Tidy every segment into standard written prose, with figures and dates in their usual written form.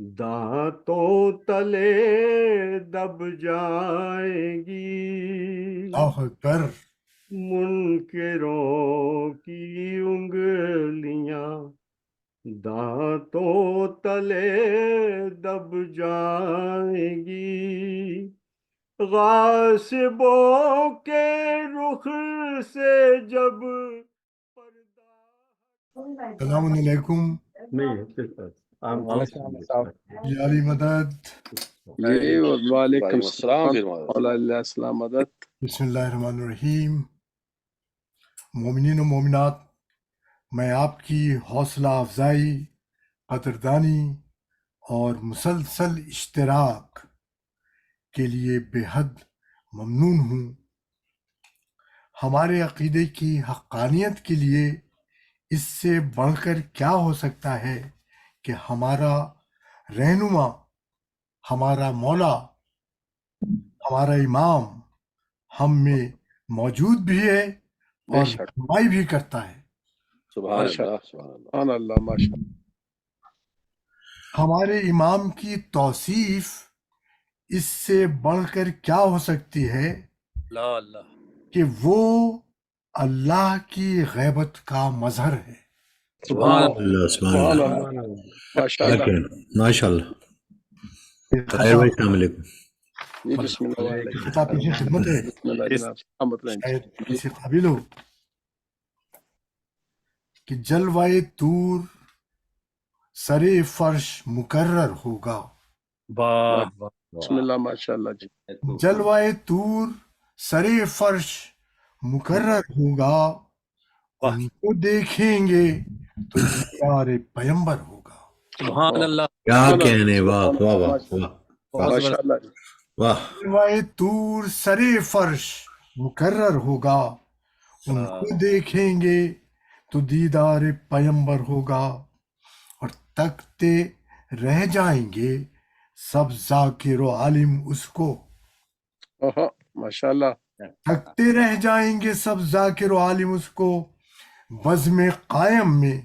دانتوں تلے دب جائیں گی اللہ اکبر. منکروں کی انگلیاں دانتوں تلے دب جائیں گی غاصبوں کے رخ سے جب پردہ السلام علیکم. نہیں جی علی مدد. جی وعلیکم السلام اللہ السلام مدد. بسم اللہ الرحمن الرحیم. مومنین و مومنات، میں آپ کی حوصلہ افزائی، قدردانی اور مسلسل اشتراک کے لیے بے حد ممنون ہوں. ہمارے عقیدے کی حقانیت کے لیے اس سے بڑھ کر کیا ہو سکتا ہے کہ ہمارا رہنما، ہمارا مولا، ہمارا امام ہم میں موجود بھی ہے اور رہنمائی بھی کرتا ہے. سبحان اللہ سبحان اللہ ماشاء اللہ. ہمارے امام کی توصیف اس سے بڑھ کر کیا ہو سکتی ہے کہ وہ اللہ کی غیبت کا مظہر ہے. سبحان اللہ سبحان اللہ ماشاء اللہ. ماشاء اللہ. خیر بھائی السلام علیکم. جی بسم اللہ. خطا پیچھے خدمت ہے، بسم اللہ جناب. شاید کسی قابل ہو کہ جلوائے طور سر فرش مقرر ہوگا. بسم اللہ ماشاء اللہ. جی جلوائے طور سر فرش مقرر ہوگا، ان کو دیکھیں گے تو دیدار پیمبر ہوگا. سبحان اللہ. کیا کہنے، واہ واہ واہ واہ ماشاء اللہ. واہ. جلوائے طور سر فرش مقرر ہوگا، ان کو دیکھیں گے تو دیدار پیمبر ہوگا، اور تکتے رہ جائیں گے سب ذاکر و عالم اس کو. ماشاء اللہ. تکتے رہ جائیں گے سب ذاکر و عالم اس کو، بزم قائم میں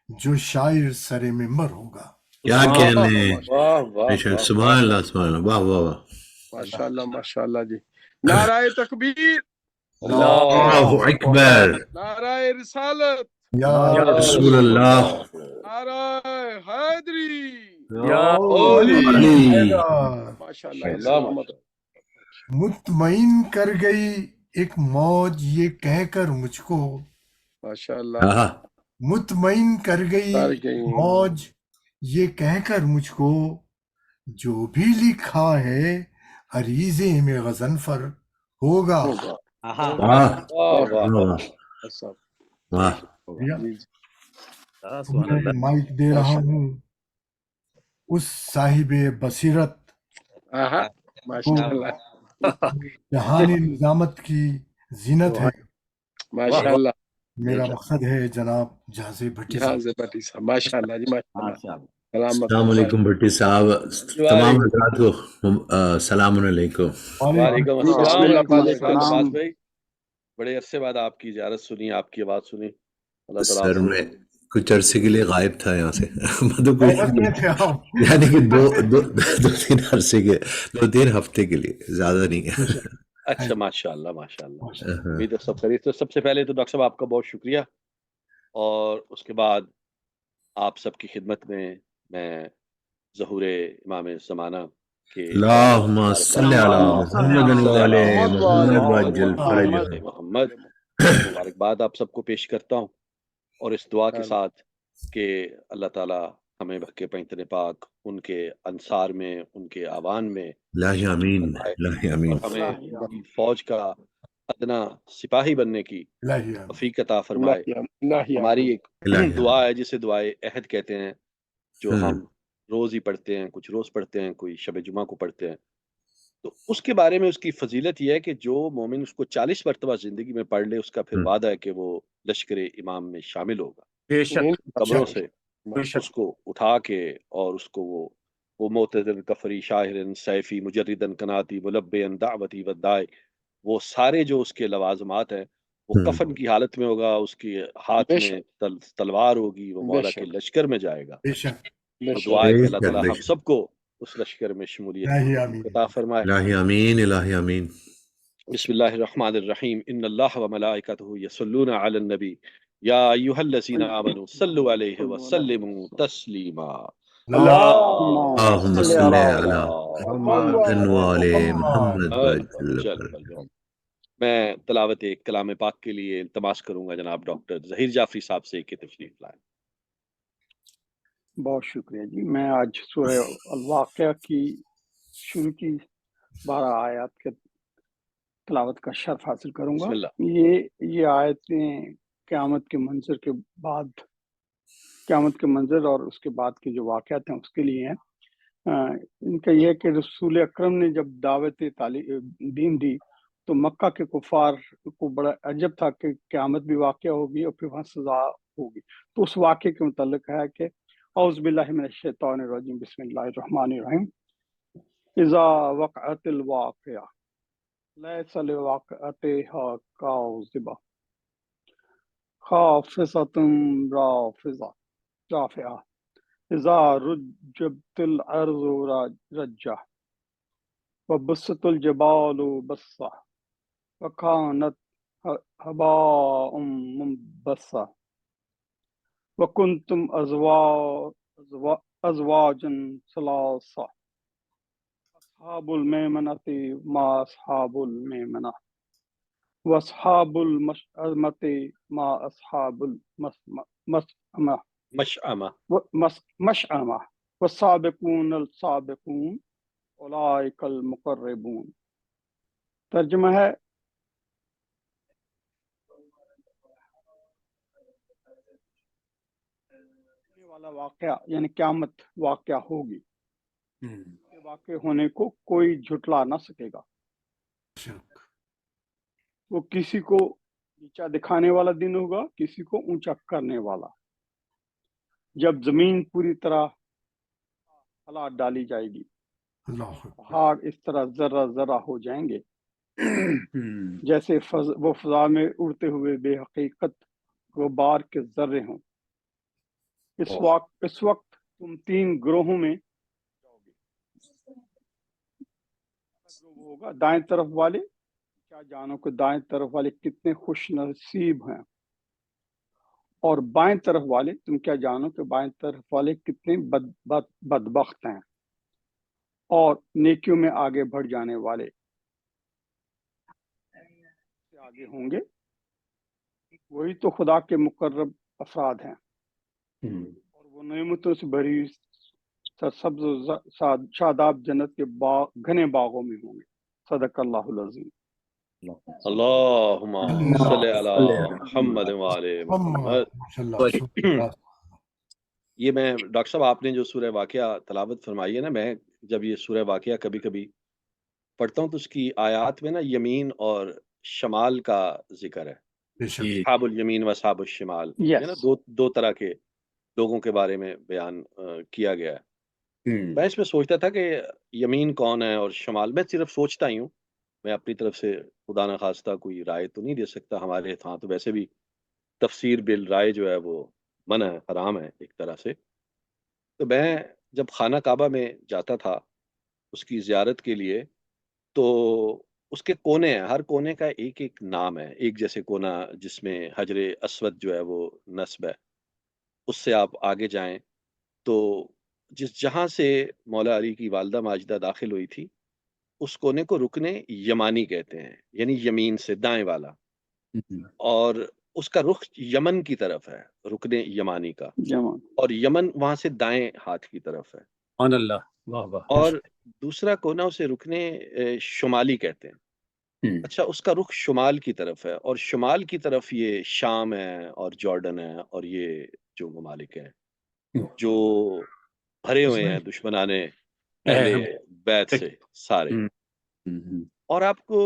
جو شاعر سر ممبر ہوگا. کیا کہنے، واہ واہ سبحان اللہ سبحان اللہ، واہ واہ واہ. ماشاء اللہ ماشاء اللہ. جی نعرہ تکبیر، اللہ اکبر، نعرہ رسالت، یا رسول اللہ، نعرہ حیدری، علی. ماشاء اللہ. مطمئن کر گئی ایک موج یہ کہہ کر مجھ کو، ماشاء اللہ. ہاں مطمئن کر گئی موج یہ کہہ کر مجھ کو، جو بھی لکھا ہے عریضے میں غضنفر ہوگا. واہ واہ. میں مائک دے رہا ہوں اس صاحب بصیرت ماشاء اللہ جہانی نظامت کی زینت ہے. ماشاء اللہ. میرا مقصد ہے جناب جہاز بھٹی صاحب. ماشاء اللہ. جی ماشاء اللہ. السلام علیکم بھٹی صاحب، تمام حضرات کو السلام علیکم. وعلیکم السلام. بڑے عرصے بعد آپ کی زیارت سنی، آپ کی آواز سنی. اللہ سر تعالیٰ میں کچھ عرصے کے لیے غائب تھا یہاں سے، مطلب آپ یعنی کہ دو تین عرصے کے، 2-3 ہفتے کے لیے، زیادہ نہیں. اچھا ماشاء اللہ ماشاء اللہ. امید ہے سب خیریت سے. سب سے پہلے تو ڈاکٹر صاحب آپ کا بہت شکریہ، اور اس کے بعد آپ سب کی خدمت میں ظہور امام زمانہ کے اللہم صلی علی محمد وعلی محمد وعجل فرجہ. محمد مبارکباد آپ سب کو پیش کرتا ہوں، اور اس دعا کے ساتھ کہ اللہ تعالیٰ ہمیں بھکے پینتن پاک ان کے انصار میں، ان کے آوان میں الہی آمین، الہی آمین. ہمیں فوج کا ادنا سپاہی بننے کی توفیق عطا فرمائے. ہماری ایک دعا ہے جسے دعائے عہد کہتے ہیں، جو ہم روز ہی پڑھتے ہیں، کچھ روز پڑھتے ہیں، کوئی شب جمعہ کو پڑھتے ہیں. تو اس کے بارے میں اس کی فضیلت یہ ہے کہ جو مومن اس کو 40 مرتبہ زندگی میں پڑھ لے، اس کا پھر وعدہ ہے کہ وہ لشکر امام میں شامل ہوگا. قبروں سے اس کو اٹھا کے، اور اس کو وہ معتدل کفری شاہرن سیفی مجردن کناتی ملبین دعوتی ودائے، وہ سارے جو اس کے لوازمات ہیں، وہ کفن کی حالت میں ہوگا، اس کے ہاتھ میں تلوار ہوگی، وہ مولا کے لشکر میں جائے گا. اور دعا ہے کہ اللہ بے تعالیٰ شک ہم سب کو اس لشکر میں شمولیت الہی کی توفیق آمین عطا فرمائے. الہی آمین، الہی آمین. بسم اللہ الرحمن الرحیم. ان اللہ و ملائکتہ یصلون علی النبی یا ایھا الذین آمنوا صلوا علیہ وسلموا تسلیما. اللہم صل صلی علی علی محمد وآل محمد وسلم. میں تلاوت کلام پاک کے لیے التماس کروں گا جناب ڈاکٹر ظہیر جعفری صاحب سے کہ تشریف لائیں. بہت شکریہ جی. میں آج سورہ الواقعہ کی شروع کی 12 آیات کے تلاوت کا شرف حاصل کروں بسم گا. اللہ. یہ آیتیں قیامت کے منظر کے بعد، قیامت کے منظر اور اس کے بعد کے جو واقعات ہیں اس کے لیے ہیں. ان کا یہ ہے کہ رسول اکرم نے جب دعوت دین دی تو مکہ کے کفار کو بڑا عجب تھا کہ قیامت بھی واقع ہوگی اور پھر وہاں سزا ہوگی. تو اس واقعے کے متعلق ہے کہ اعوذ باللہ من الشیطان الرجیم بسم اللہ الرحمن الرحیم. اذا وقعت الواقعہ لیس لواقعتها کاذبہ خافضۃ رافعہ اذا رجت الارض رجہ وبست الجبال بسہ وكانت هباء منبثا وكنتم أزواجا ثلاثة أصحاب الميمنة ما أصحاب الميمنة وأصحاب المشأمة ما أصحاب المشأمة مشأمة والسابقون السابقون أولئك المقربون. ترجمہ ہے والا واقعہ یعنی قیامت واقعہ ہوگی، واقع ہونے کو کوئی جھٹلا نہ سکے گا. وہ کسی کو نیچا دکھانے والا دن ہوگا، کسی کو اونچا کرنے والا. جب زمین پوری طرح ہلا ڈالی جائے گی، پہاڑ اس طرح ذرہ ذرہ ہو جائیں گے جیسے وہ فضا میں اڑتے ہوئے بے حقیقت غبار کے ذرے ہوں. اس وقت تم 3 گروہوں میں جاؤ گے. ہوگا دائیں طرف والے، کیا جانو کہ دائیں طرف والے کتنے خوش نصیب ہیں، اور بائیں طرف والے تم کیا جانو کہ بائیں طرف والے کتنے بدبخت ہیں. اور نیکیوں میں آگے بڑھ جانے والے سے آگے ہوں گے، وہی تو خدا کے مقرب افراد ہیں، اور وہ نعمتوں سے بھری سرسبز و شاداب جنت کے گھنے باغوں میں ہوں گے. صدق اللہ العظیم. اللہم صلی علی محمد وآل محمد. یہ میں ڈاکٹر صاحب آپ نے جو سورہ واقعہ تلاوت فرمائی ہے نا، میں جب یہ سورہ واقعہ کبھی کبھی پڑھتا ہوں تو اس کی آیات میں نا یمین اور شمال کا ذکر ہے. اصحاب الیمین و اصحاب الشمال، یہ نا دو طرح کے لوگوں کے بارے میں بیان کیا گیا ہے. میں اس میں سوچتا تھا کہ یمین کون ہے اور شمال، میں صرف سوچتا ہی ہوں، میں اپنی طرف سے خدا نخواستہ کوئی رائے تو نہیں دے سکتا. ہمارے ہاں تو ویسے بھی تفسیر بالرائے جو ہے وہ منع ہے، حرام ہے ایک طرح سے. تو میں جب خانہ کعبہ میں جاتا تھا اس کی زیارت کے لیے، تو اس کے کونے ہیں، ہر کونے کا ایک ایک نام ہے. ایک جیسے کونا جس میں حجر اسود جو ہے وہ نصب ہے، اس سے آپ آگے جائیں تو جہاں سے مولا علی کی والدہ ماجدہ داخل ہوئی تھی اس کونے کو رکن یمانی کہتے ہیں، یعنی یمین سے دائیں والا. اور اس کا رخ یمن کی طرف ہے، رکن یمانی کا، اور یمن وہاں سے دائیں ہاتھ کی طرف ہے. سبحان اللہ، واہ واہ. اور دوسرا کونا اسے رکن شمالی کہتے ہیں. اچھا، اس کا رخ شمال کی طرف ہے، اور شمال کی طرف یہ شام ہے اور جارڈن ہے اور یہ جو ممالک ہیں جو بھرے ہوئے ہیں دشمنان اہل بیت سے سارے. اور آپ کو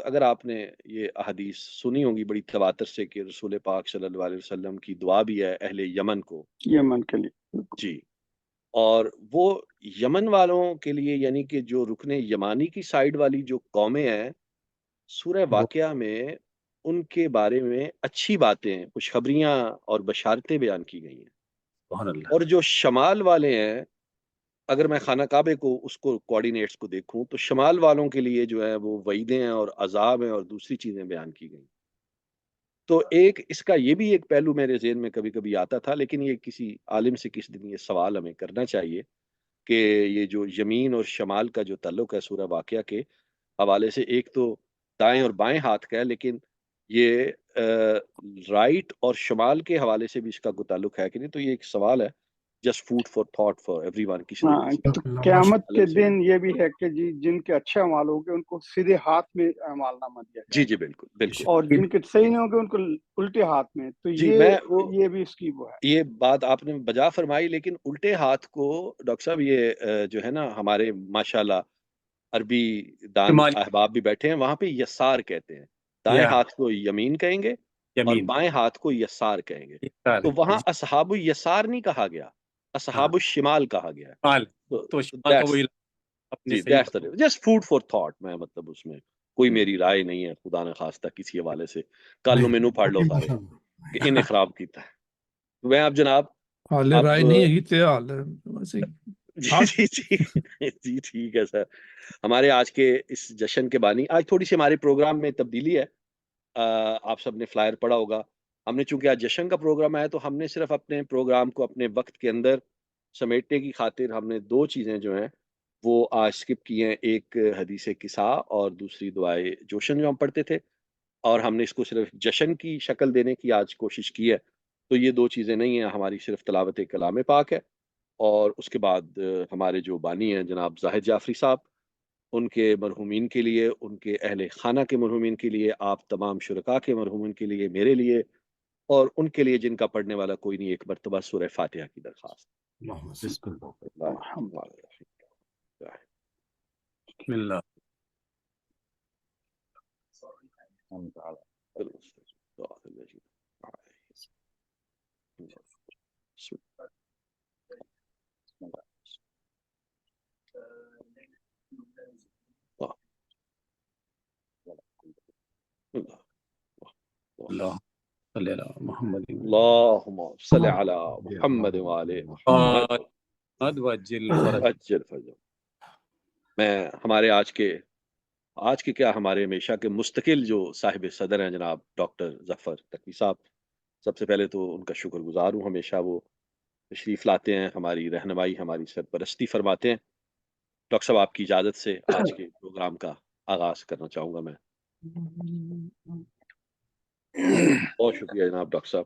اگر آپ نے یہ احادیث سنی ہوں گی بڑی تواتر سے کہ رسول پاک صلی اللہ علیہ وسلم کی دعا بھی ہے اہل یمن کو، یمن کے لیے جی. اور وہ یمن والوں کے لیے یعنی کہ جو رکن یمانی کی سائیڈ والی جو قومیں ہیں، سورہ واقعہ میں ان کے بارے میں اچھی باتیں، خوشخبریاں اور بشارتیں بیان کی گئی ہیں. سبحان اللہ. اور جو شمال والے ہیں، اگر میں خانہ کعبے کو اس کو کوآرڈینیٹس کو دیکھوں تو شمال والوں کے لیے جو ہے وہ وعیدیں ہیں اور عذاب ہیں اور دوسری چیزیں بیان کی گئی. تو ایک اس کا یہ بھی ایک پہلو میرے ذہن میں کبھی کبھی آتا تھا، لیکن یہ کسی عالم سے کس دن یہ سوال ہمیں کرنا چاہیے کہ یہ جو یمین اور شمال کا جو تعلق ہے سورہ واقعہ کے حوالے سے، ایک تو دائیں اور بائیں ہاتھ کا ہے، لیکن یہ رائٹ اور شمال کے حوالے سے بھی اس کا کوئی تعلق ہے کہ نہیں. تو یہ ایک سوال ہے، just food for thought for every one. تو قیامت کے دن یہ بھی ہے کہ جی جن کے اچھے اعمال ہوں گے ان کو سیدھے ہاتھ میں اعمال نامہ دیا جائے. جی بالکل بالکل. اور جن کے صحیح نہیں ہوں گے ان کو الٹے ہاتھ میں. تو یہ بھی اس کی وہ ہے. یہ بات آپ نے بجا فرمائی، لیکن الٹے ہاتھ کو ڈاکٹر صاحب یہ جو ہے نا ہمارے ماشاءاللہ عربی دان احباب بھی بیٹھے ہیں، وہاں پہ یسار کہتے ہیں. دائیں ہاتھ کو یمین کہیں گے اور بائیں ہاتھ کو یسار کہیں گے. تو وہاں اصحاب اليسار نہیں کہا گیا، اصحاب الشمال کہا گیا ہے. Just food for thought. میں مطلب اس میں کوئی میری رائے نہیں ہے، خدا نہ خواستہ کسی حوالے سے کل نو مینو پڑھ لو سارے کہ انہیں خراب کیتا ہے. میں اب جناب رائے نہیں ہے جی ٹھیک ہے سر. ہمارے آج کے اس جشن کے بانی، آج تھوڑی سی ہمارے پروگرام میں تبدیلی ہے. آپ سب نے فلائر پڑھا ہوگا. ہم نے چونکہ آج جشن کا پروگرام ہے تو ہم نے صرف اپنے پروگرام کو اپنے وقت کے اندر سمیٹنے کی خاطر ہم نے دو چیزیں جو ہیں وہ آج سکپ کی ہیں. ایک حدیث قصہ اور دوسری دعائے جوشن جو ہم پڑھتے تھے، اور ہم نے اس کو صرف جشن کی شکل دینے کی آج کوشش کی ہے. تو یہ دو چیزیں نہیں ہیں، ہماری صرف تلاوت کلام پاک ہے. اور اس کے بعد ہمارے جو بانی ہیں جناب زاہد جعفری صاحب، ان کے مرحومین کے لیے، ان کے اہل خانہ کے مرحومین کے لیے، آپ تمام شرکاء کے مرحومین کے لیے، میرے لیے اور ان کے لیے جن کا پڑھنے والا کوئی نہیں، ایک مرتبہ سورہ فاتحہ کی درخواست. بسم اللہ. اللهم صل على محمد وعلى محمد وعجل فرجه. میں ہمارے آج کے کیا ہمارے ہمیشہ کے مستقل جو صاحب صدر ہیں جناب ڈاکٹر ظفر تقوی صاحب، سب سے پہلے تو ان کا شکر گزار ہوں. ہمیشہ وہ تشریف لاتے ہیں، ہماری رہنمائی، ہماری سرپرستی فرماتے ہیں. ڈاکٹر صاحب آپ کی اجازت سے آج کے پروگرام کا آغاز کرنا چاہوں گا میں. بہت شکریہ جناب ڈاکٹر صاحب.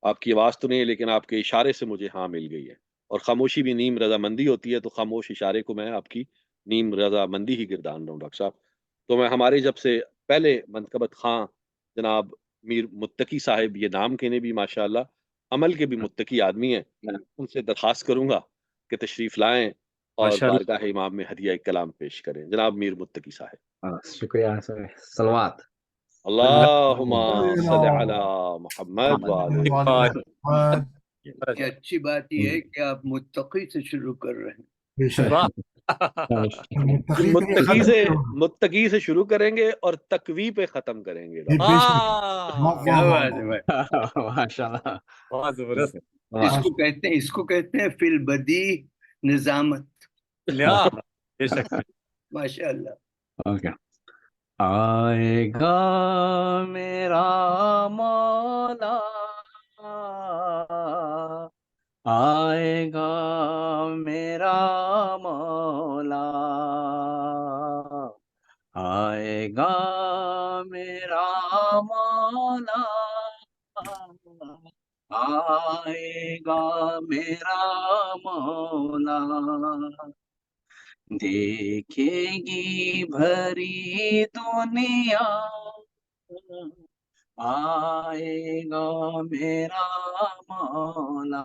آپ کی آواز تو نہیں ہے لیکن آپ کے اشارے سے مجھے ہاں مل گئی ہے، اور خاموشی بھی نیم رضامندی ہوتی ہے، تو خاموش اشارے کو میں آپ کی نیم رضامندی ہی گردان رہا ہوں ڈاکٹر صاحب. تو میں ہمارے جب سے پہلے منقبت خاں جناب میر متقی صاحب، یہ نام کے نے بھی ماشاءاللہ عمل کے بھی متقی آدمی ہیں، ان سے درخواست کروں گا کہ تشریف لائیں اور بارگاہ امام میں ہدیہ کلام پیش کریں. جناب میر متقی صاحب. شکریہ سر. صلوات. اللہم صل علی محمد وعلی محمد. اچھی بات یہ ہے کہ آپ متقی سے شروع کر رہے ہیں. متقی سے شروع کریں گے اور تقوی پہ ختم کریں گے. اس کو کہتے ہیں فی البدی نظامت. ماشاء اللہ. آئے گا میرا مولا، آئے گا میرا مولا، آئے گا میرا مولا، آئے گا میرا مولا. دیکھے گی بھری دنیا، آئے گا میرا مولا.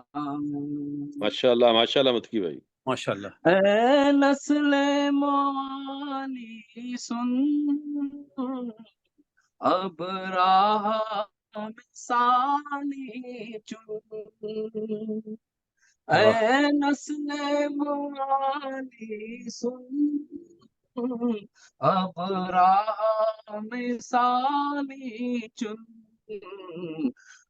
ماشاءاللہ ماشاءاللہ متقی بھائی ماشاءاللہ. اے نسل مولی سن، اب راہ مثالی چن. اے نسل مولی سن، اب راہ مثالی چن.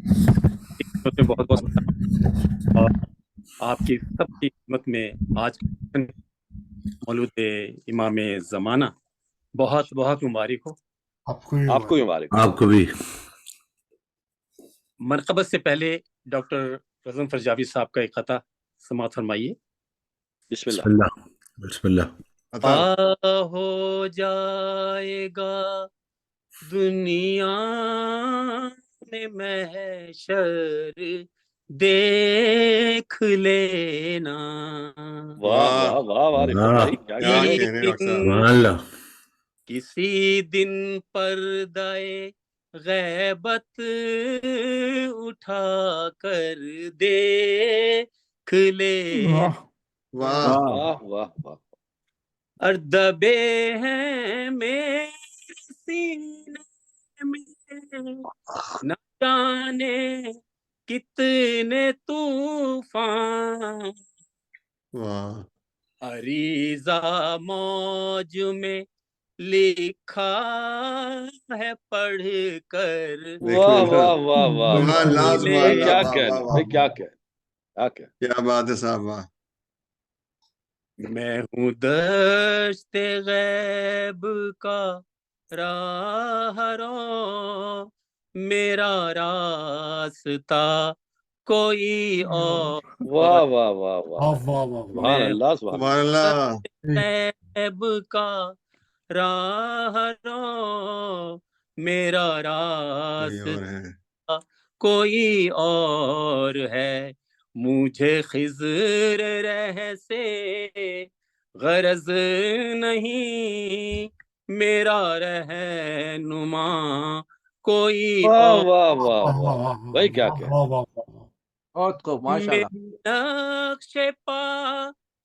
بہت بہت سلام اور آپ کی سب کی خدمت میں آج مولود امام زمانہ بہت بہت مبارک ہو. آپ کو مبارک. آپ کو بھی. مرقبت سے پہلے ڈاکٹر رضا فرجاوی صاحب کا ایک خطا سماعت فرمائیے. بسم اللہ. بسم اللہ. ہو جائے گا دنیا میں محشر دیکھ لینا. واہ واہ واہ واہ. کسی دن پردے غیبت اٹھا کر دیکھ لینا. واہ واہ واہ. اردبے ہیں میرے سینے میں نہ جانے کتنے طوفان. عریضہ موج میں لکھا ہے پڑھ کر. واہ واہ واہ واہ. کیا کہنا کیا کہنا کیا بات ہے صاحب. واہ. میں ہوں دشت غیب کا راہرو میرا راستہ کوئی اور. واہ واہ واہ واہ. سبحان اللہ سبحان اللہ. غیب کا راہرو میرا راستہ کوئی اور ہے. مجھے خضر رہ سے غرض نہیں میرا رہنما کوئی اور. واہ واہ واہ بھائی کیا بہت خوب ماشاء اللہ. نقش پا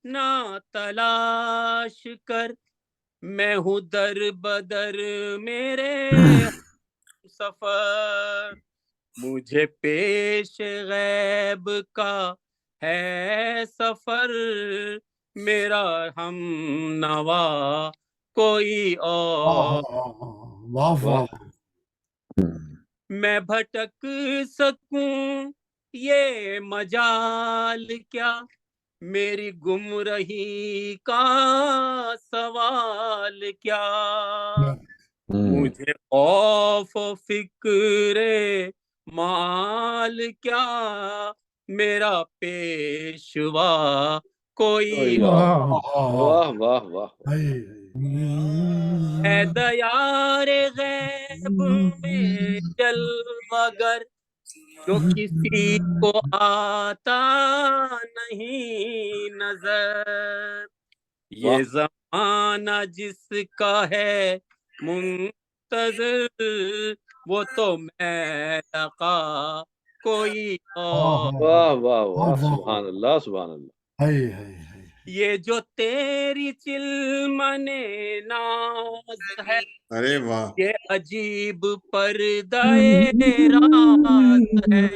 نہ تلاش کر میں ہوں در بدر میرے سفر. مجھے پیش غیب کا ہے سفر میرا ہم نوا کوئی اور. میں بھٹک سکوں یہ مجال کیا میری گمرہی کا سوال کیا. مجھے خوف و فکر مال کیا میرا پیشوا کوئی اور. واہ واہ واہ. اے دیار غیب میں جلوہ گر جو کسی کو آتا نہیں نظر. یہ زمانہ جس کا ہے منتظر وہ تو میں لقا کوئی اور. واہ واہ واہ. سبحان اللہ سبحان اللہ. یہ جو تیری چلمن ناز ہے ارے واہ. یہ عجیب پردہ راز ہے.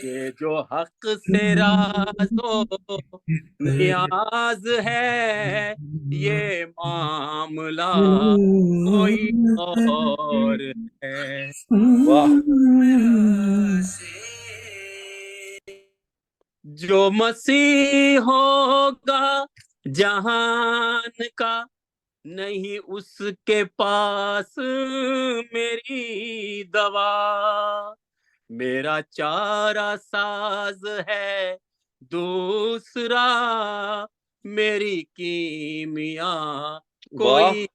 یہ جو حق سے راز و نیاز ہے یہ معاملہ کوئی اور ہے. جو مسیح ہوگا جہان کا نہیں اس کے پاس میری دوا. میرا چارہ ساز ہے دوسرا میری کیمیا کوئی.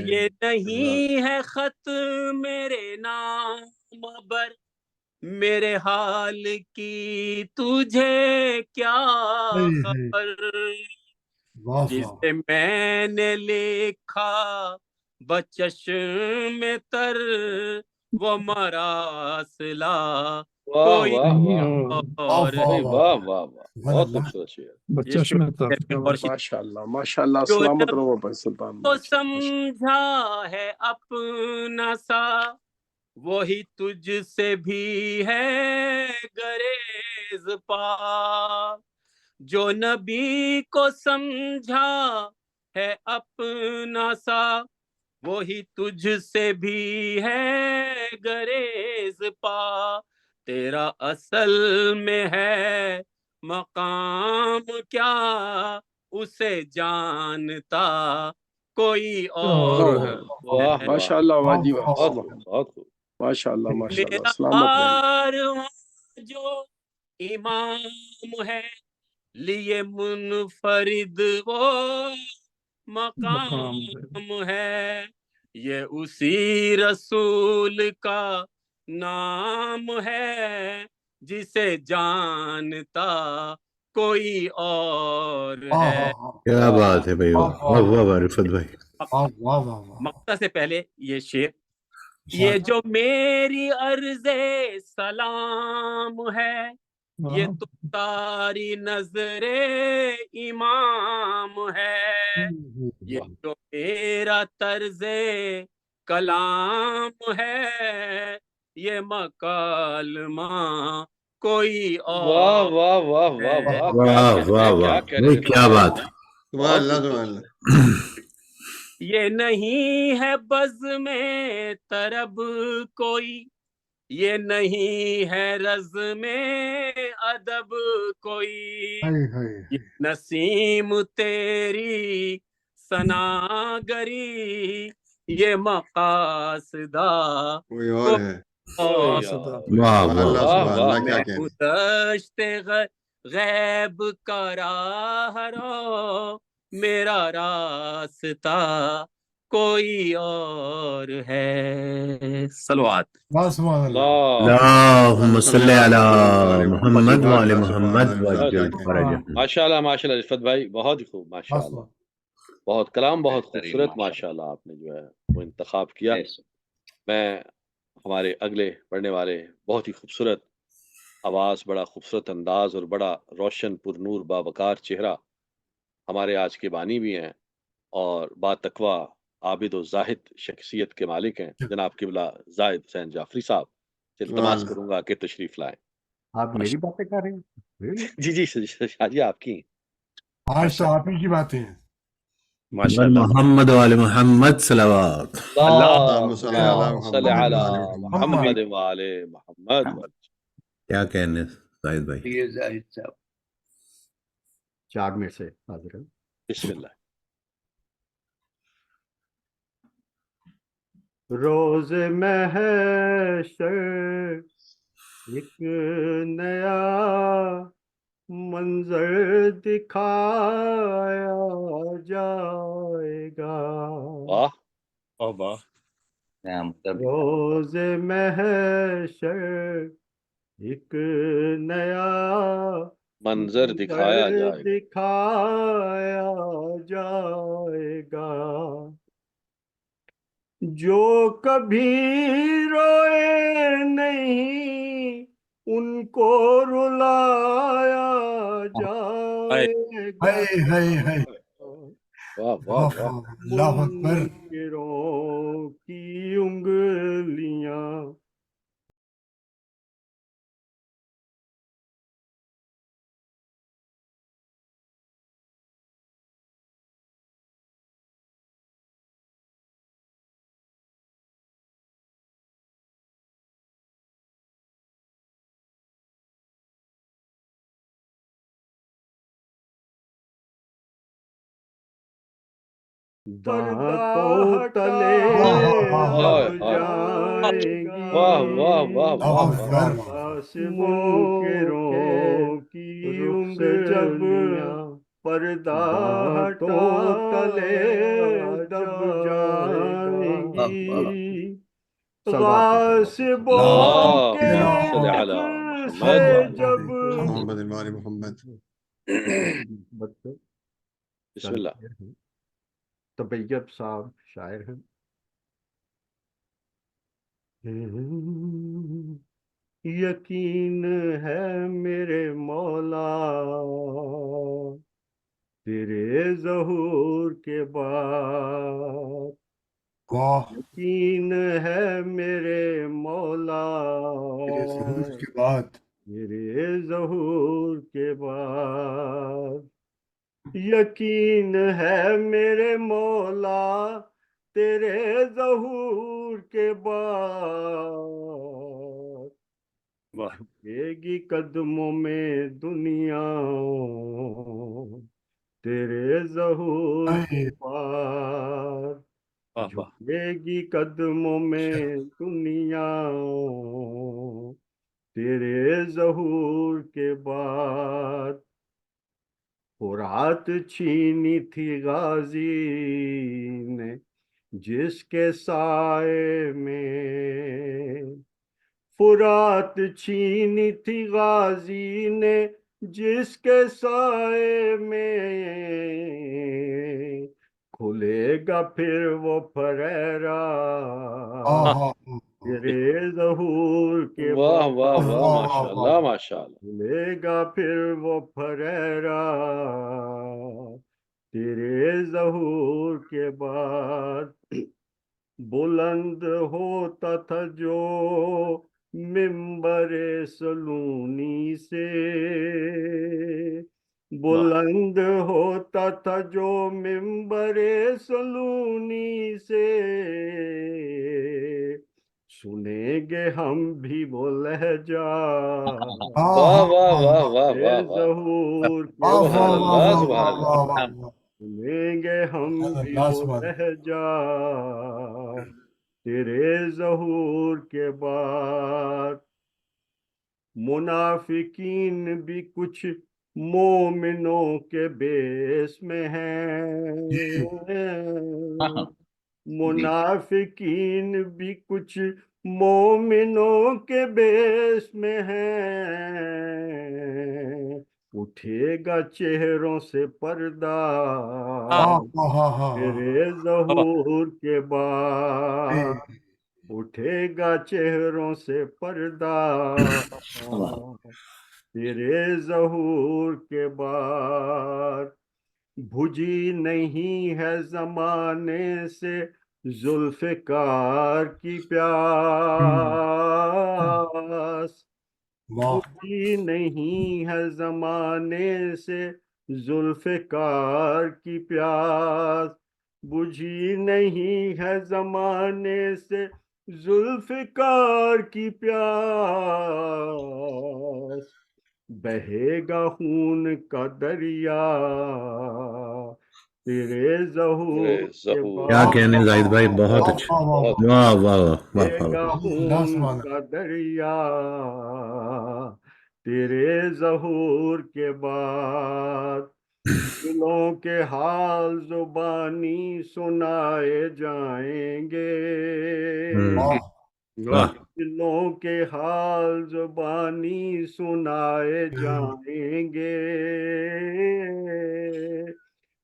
یہ نہیں ہے خط میرے نام بر میرے حال کی تجھے کیا خبر. جسے میں نے لکھا بچشم تر وہ مراسلا کوئی اور. بہت خوبصورت. ماشاء اللہ ماشاء اللہ. سلامت رہو بھائی سلطان. تو سمجھا ہے اپنا سا وہی تجھ سے بھی ہے گریز پا. جو نبی کو سمجھا ہے اپنا سا وہی تجھ سے بھی ہے گریز پا، تیرا اصل میں ہے مقام کیا، اسے جانتا کوئی اور ہے واہ ہے۔ ماشاء اللہ واہ جی واہ بہت خوب بہت خوب۔ ماشاء اللہ ماشاء اللہ، میرا سلامت رہے۔ کارواں جو امام ہے، لیے منفرد وہ مقام مقام ہے، یہ اسی رسول کا نام ہے، جسے جانتا کوئی اور ہے۔ کیا بات ہے بھائی، واہ واہ واہ رفت بھائی۔ مقطع سے پہلے یہ شعر، یہ جو میری عرض سلام ہے، یہ تو ساری نظر امام ہے، یہ جو میرا طرز کلام ہے، یہ مکالمہ کوئی واہ اور واہ واہ واہ ہے۔ واہ، واہ واہ واہ بھائی کیا بات ہے۔ سبحان اللہ سبحان اللہ۔ یہ نہیں ہے بز میں طرب کوئی، یہ نہیں ہے رز میں ادب کوئی، یہ نسیم تیری ثناگری، یہ مقاصدہ کوئی اور ہے۔ واہ واہ، میں گزشت غیب کا راہرو، میرا راستہ کوئی اور ہے۔ صلوات۔ اللہم صلی علی محمد وعلی محمد وعجل فرجہم۔ ماشاء اللہ ماشاء اللہ رفت بھائی، بہت ہی خوب ماشاء اللہ، بہت کلام بہت خوبصورت ماشاء اللہ آپ نے جو ہے وہ انتخاب کیا۔ میں ہمارے اگلے پڑھنے والے بہت ہی خوبصورت آواز، بڑا خوبصورت انداز اور بڑا روشن پر نور باوقار چہرہ، ہمارے آج کے بانی بھی ہیں اور با تقوی عابد و زاہد شخصیت کے مالک ہیں، جناب قبلہ زاہد حسین جعفری صاحب سے التماس کروں گا کہ تشریف لائیں۔ آپ میری باتیں کر رہے ہیں؟ جی شاہ جی آپ کی آج تو آپ ہی کی باتیں ہیں۔ محمد وعلی محمد صلوات۔ اللہم صلی علی محمد وعلی محمد۔ کیا کہنے زاہد بھائی؟ یہ زاہد صاحب 4 میں سے حاضر ہے۔ بسم اللہ۔ روز محشر ایک نیا منظر دکھایا جائے گا، واہ واہ۔ روز محشر ایک نیا منظر دکھایا جائے گا، جو کبھی روئے نہیں ان کو رلایا جائے گا، اللہ اکبر۔ منکروں کی انگلیاں دانتوں تلے دب جائیں گی، منکروں کی انگلیاں پردہ ہٹا تلے دب جائیں گی، غاصبوں کے جب محمد وعلی محمد۔ بسم اللہ۔ طبیعت صاحب شاعر ہیں۔ یقین ہے میرے مولا تیرے ظہور کے بعد، یقین ہے میرے مولا تیرے ظہور کے بعد، یقین ہے میرے مولا تیرے ظہور کے بعد جھکے گی قدموں میں دنیا تیرے ظہور کے بعد جھکے گی قدموں میں دنیا تیرے ظہور کے بعد فرات چھینی تھی غازی نے جس کے سائے میں فرات چھینی تھی غازی نے جس کے سائے میں کھلے گا پھر وہ فریرا تیرے ظہور کے واہ واہ بعد واہ ماشاءاللہ ماشاءاللہ کھلے گا پھر وہ فریرا تیرے ظہور کے بعد بلند ہوتا تھا جو ممبر سلونی سے بلند ہوتا تھا جو ممبر سلونی سے سنیں گے ہم بھی وہ لہجہ واہ واہ واہ واہ تیرے واہ واہ ظہور کے سبحان اللہ بعد سبحان اللہ سنیں گے ہم بھی وہ لہجہ تیرے ظہور کے بعد منافقین بھی کچھ مومنوں کے بیس میں ہیں منافقین بھی کچھ مومنوں کے بیس میں ہیں اٹھے گا چہروں سے پردہ تیرے ظہور کے بعد اٹھے گا چہروں سے پردہ تیرے ظہور کے بعد بھجی نہیں ہے زمانے سے ذوالفقار کی پیاس بھجی نہیں ہے زمانے سے ذوالفقار کی پیاس بجھی نہیں ہے زمانے سے ذوالفقار کی پیاس بہے گا خون کا دریا تیرے ظہور کے کیا کہنے زاہد بھائی بہت بعد اچھا واہ واہ واہ بہے گا خون کا دریا تیرے ظہور کے بعد دلوں کے حال زبانی سنائے جائیں گے دلوں کے حال زبانی سنائے جائیں گے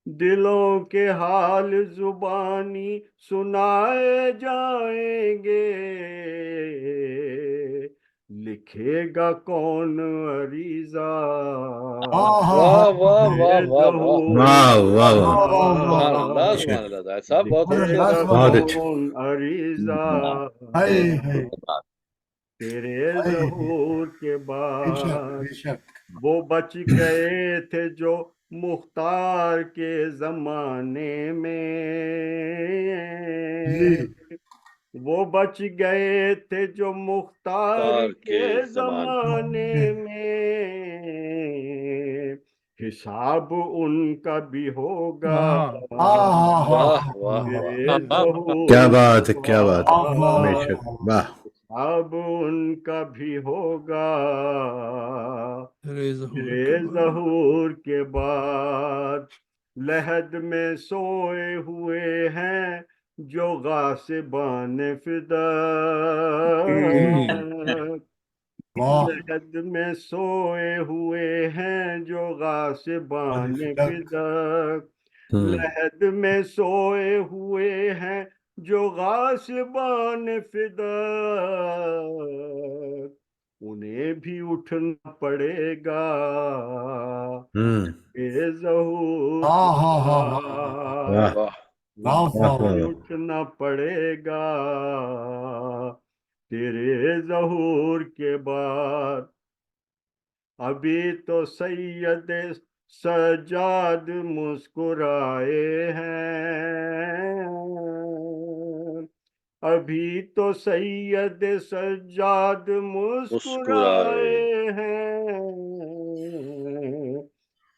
دلوں کے حال زبانی سنائے جائیں گے لکھے گا کون عریضہ واہ واہ واہ واہ واہ واہ واہ سبحان اللہ سبحان اللہ زاہد صاحب بہت اچھے بہت اچھا عریضہ تیرے ظہور کے بعد وہ بچ گئے تھے جو مختار کے زمانے میں وہ بچ گئے تھے جو مختار کے زمانے میں حساب ان کا بھی ہوگا کیا بات ہے کیا بات ہے بے شک واہ اب ان کا بھی ہوگا تیرے ظہور کے بعد لحد میں سوئے ہوئے ہیں جو غاصبان فداک لحد میں سوئے ہوئے ہیں جو غاصبان فداک لحد میں سوئے ہوئے ہیں جو غاصبان فداک انہیں بھی اٹھنا پڑے گا اے ظہور اٹھنا پڑے گا تیرے ظہور کے بعد ابھی تو سید سجاد مسکرائے ہیں ابھی تو سید سجاد مسکرائے ہیں،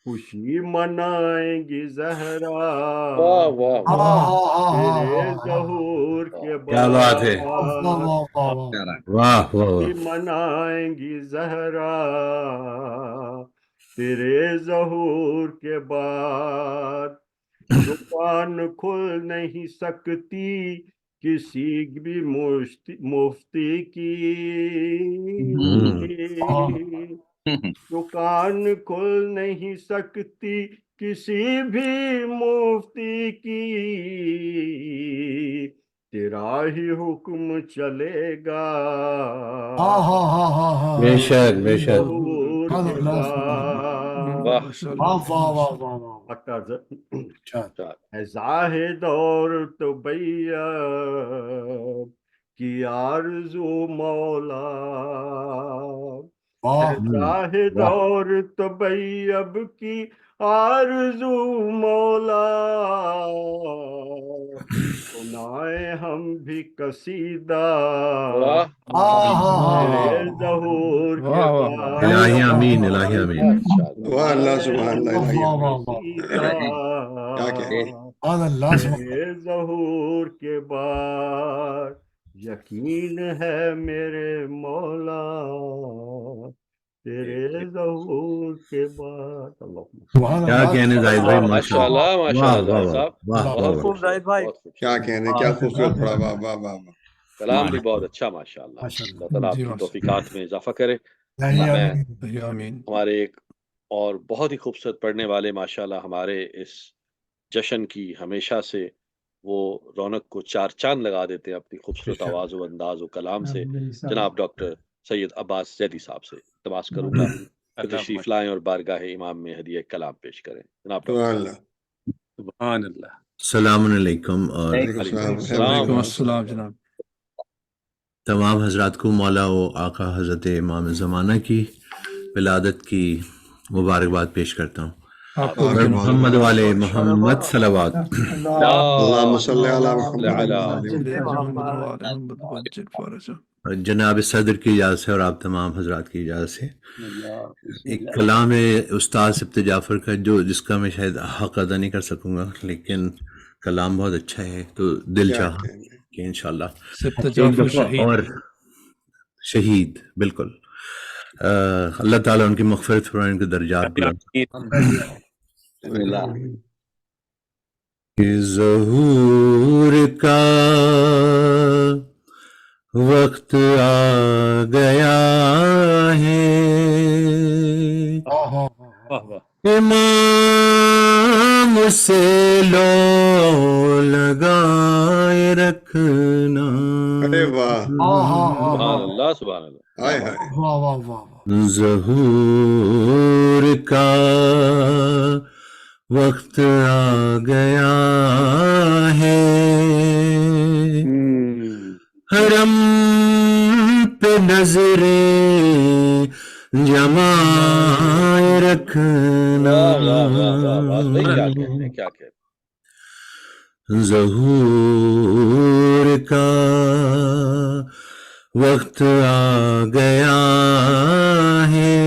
خوشی منائیں گی زہرا تیرے ظہور کے کیا بات ہے، بعد، واہ واہ خوشی منائیں گی زہرا تیرے ظہور کے بعد، دکان کھل نہیں سکتی کسی بھی مفتی کی، دکان کھل نہیں سکتی کسی بھی مفتی کی، تیرا ہی حکم چلے گا بے شک بے شک، ظہور کے بعد، ہے زاہد اور طبیب کی آرزو مولا، ہے زاہد اور طبیب کی آرزو مولا، سنائے ہم بھی قصیدہ تیرے ظہور کے بعد، الہی آمین الہی آمین، اللہ سبحان اللہ، تیرے ظہور کے بعد یقین ہے میرے مولا، تیرے ظہور کے بعد۔ کیا کہنے زاہد بھائی، ماشاء اللہ ماشاء اللہ زاہد صاحب، بہت خوب زاہد بھائی، کیا کہنے، کیا خوبصورت پڑھا، واہ واہ واہ واہ، کلام بھی بہت اچھا ماشاء اللہ، اللہ تعالیٰ آپ کی توفیقات میں اضافہ کرے۔ آمین۔ ہمارے ایک اور بہت ہی خوبصورت پڑھنے والے ماشاء اللہ ہمارے اس جشن کی ہمیشہ سے وہ رونق کو چار چاند لگا دیتے ہیں اپنی خوبصورت آواز و انداز و کلام سے، جناب ڈاکٹر سید عباس زیدی صاحب سے تماس کروں گا کہ تشریف لائیں اور بارگاہ امام میں ہدیہ کلام پیش کریں۔ جناب ڈاکٹر سبحان اللہ، السلام علیکم، اور وعلیکم السلام جناب۔ تمام حضرات کو مولا و آقا حضرت امام زمانہ کی ولادت کی مبارکباد پیش کرتا ہوں۔ محمد والے محمد صلوات۔ اللہم صلی علی محمد۔ جناب صدر کی اجازت سے اور آپ تمام حضرات کی اجازت سے ایک کلام ہے استاد سبت جعفر کا، جس کا میں شاید حق ادا نہیں کر سکوں گا، لیکن کلام بہت اچھا ہے تو دل چاہا کہ انشاءاللہ اور شہید، بالکل اللہ تعالیٰ ان کی مغفرت فرمائے، ان کے درجات بلند۔ ظہور کا وقت آ گیا ہے، امام سے لو لگائے رکھنا، سبحان اللہ سبحان اللہ، ظہور کا وقت آ گیا ہے، حرم پہ نظریں جمائے رکھنا، ظہور کا وقت آ گیا ہے،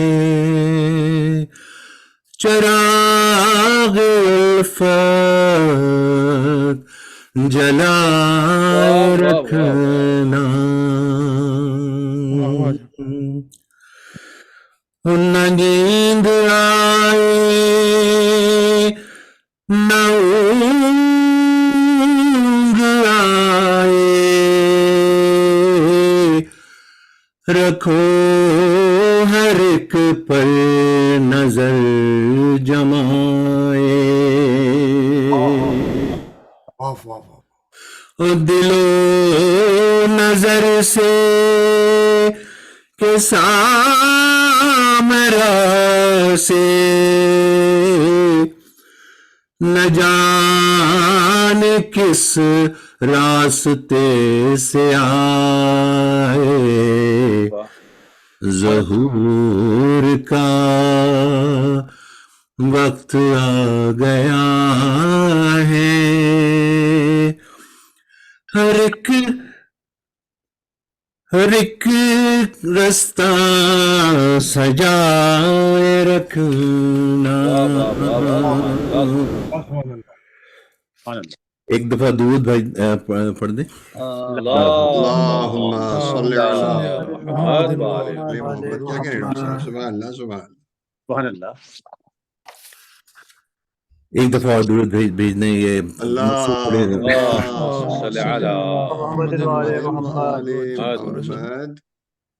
چراغ الفت جلائے رکھنا، نہ نیند آئے نہ اونگ آئے، رکھو ہر ایک پر نظر جمائے، دل و نظر سے کہ سامرا سے نہ جان کس راستے سے آئے، ظہور کا وقت آ گیا ہے، ہر ایک ہر ایک رستہ سجائے رکھنا. ایک دفعہ درود بھائی پڑھ دیں. اللہم صلی علی محمد کیا کہہ رہے ہیں؟ سبحان اللہ سبحان اللہ. ایک دفعہ اور درود بھیجنے. یہ اللہ صلی علی محمد.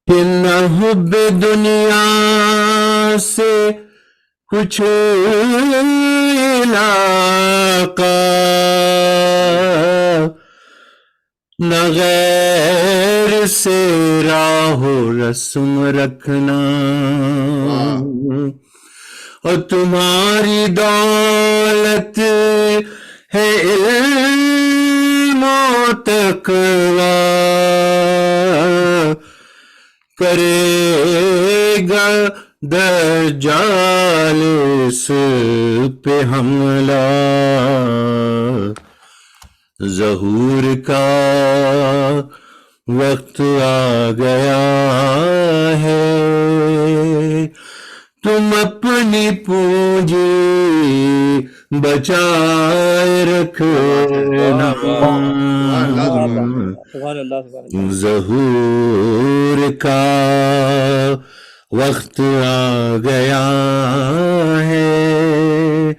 کہ نہ حب دنیا سے کچھ علاقہ، نہ غیر سے راہ و رسم رکھنا، اور تمہاری دولت ہے علم و تقوی، کرے گا دجال اس پہ حملہ. ظہور کا وقت آ گیا ہے، تم اپنی پونجی بچائے رکھنا. ظہور کا وقت آ گیا ہے،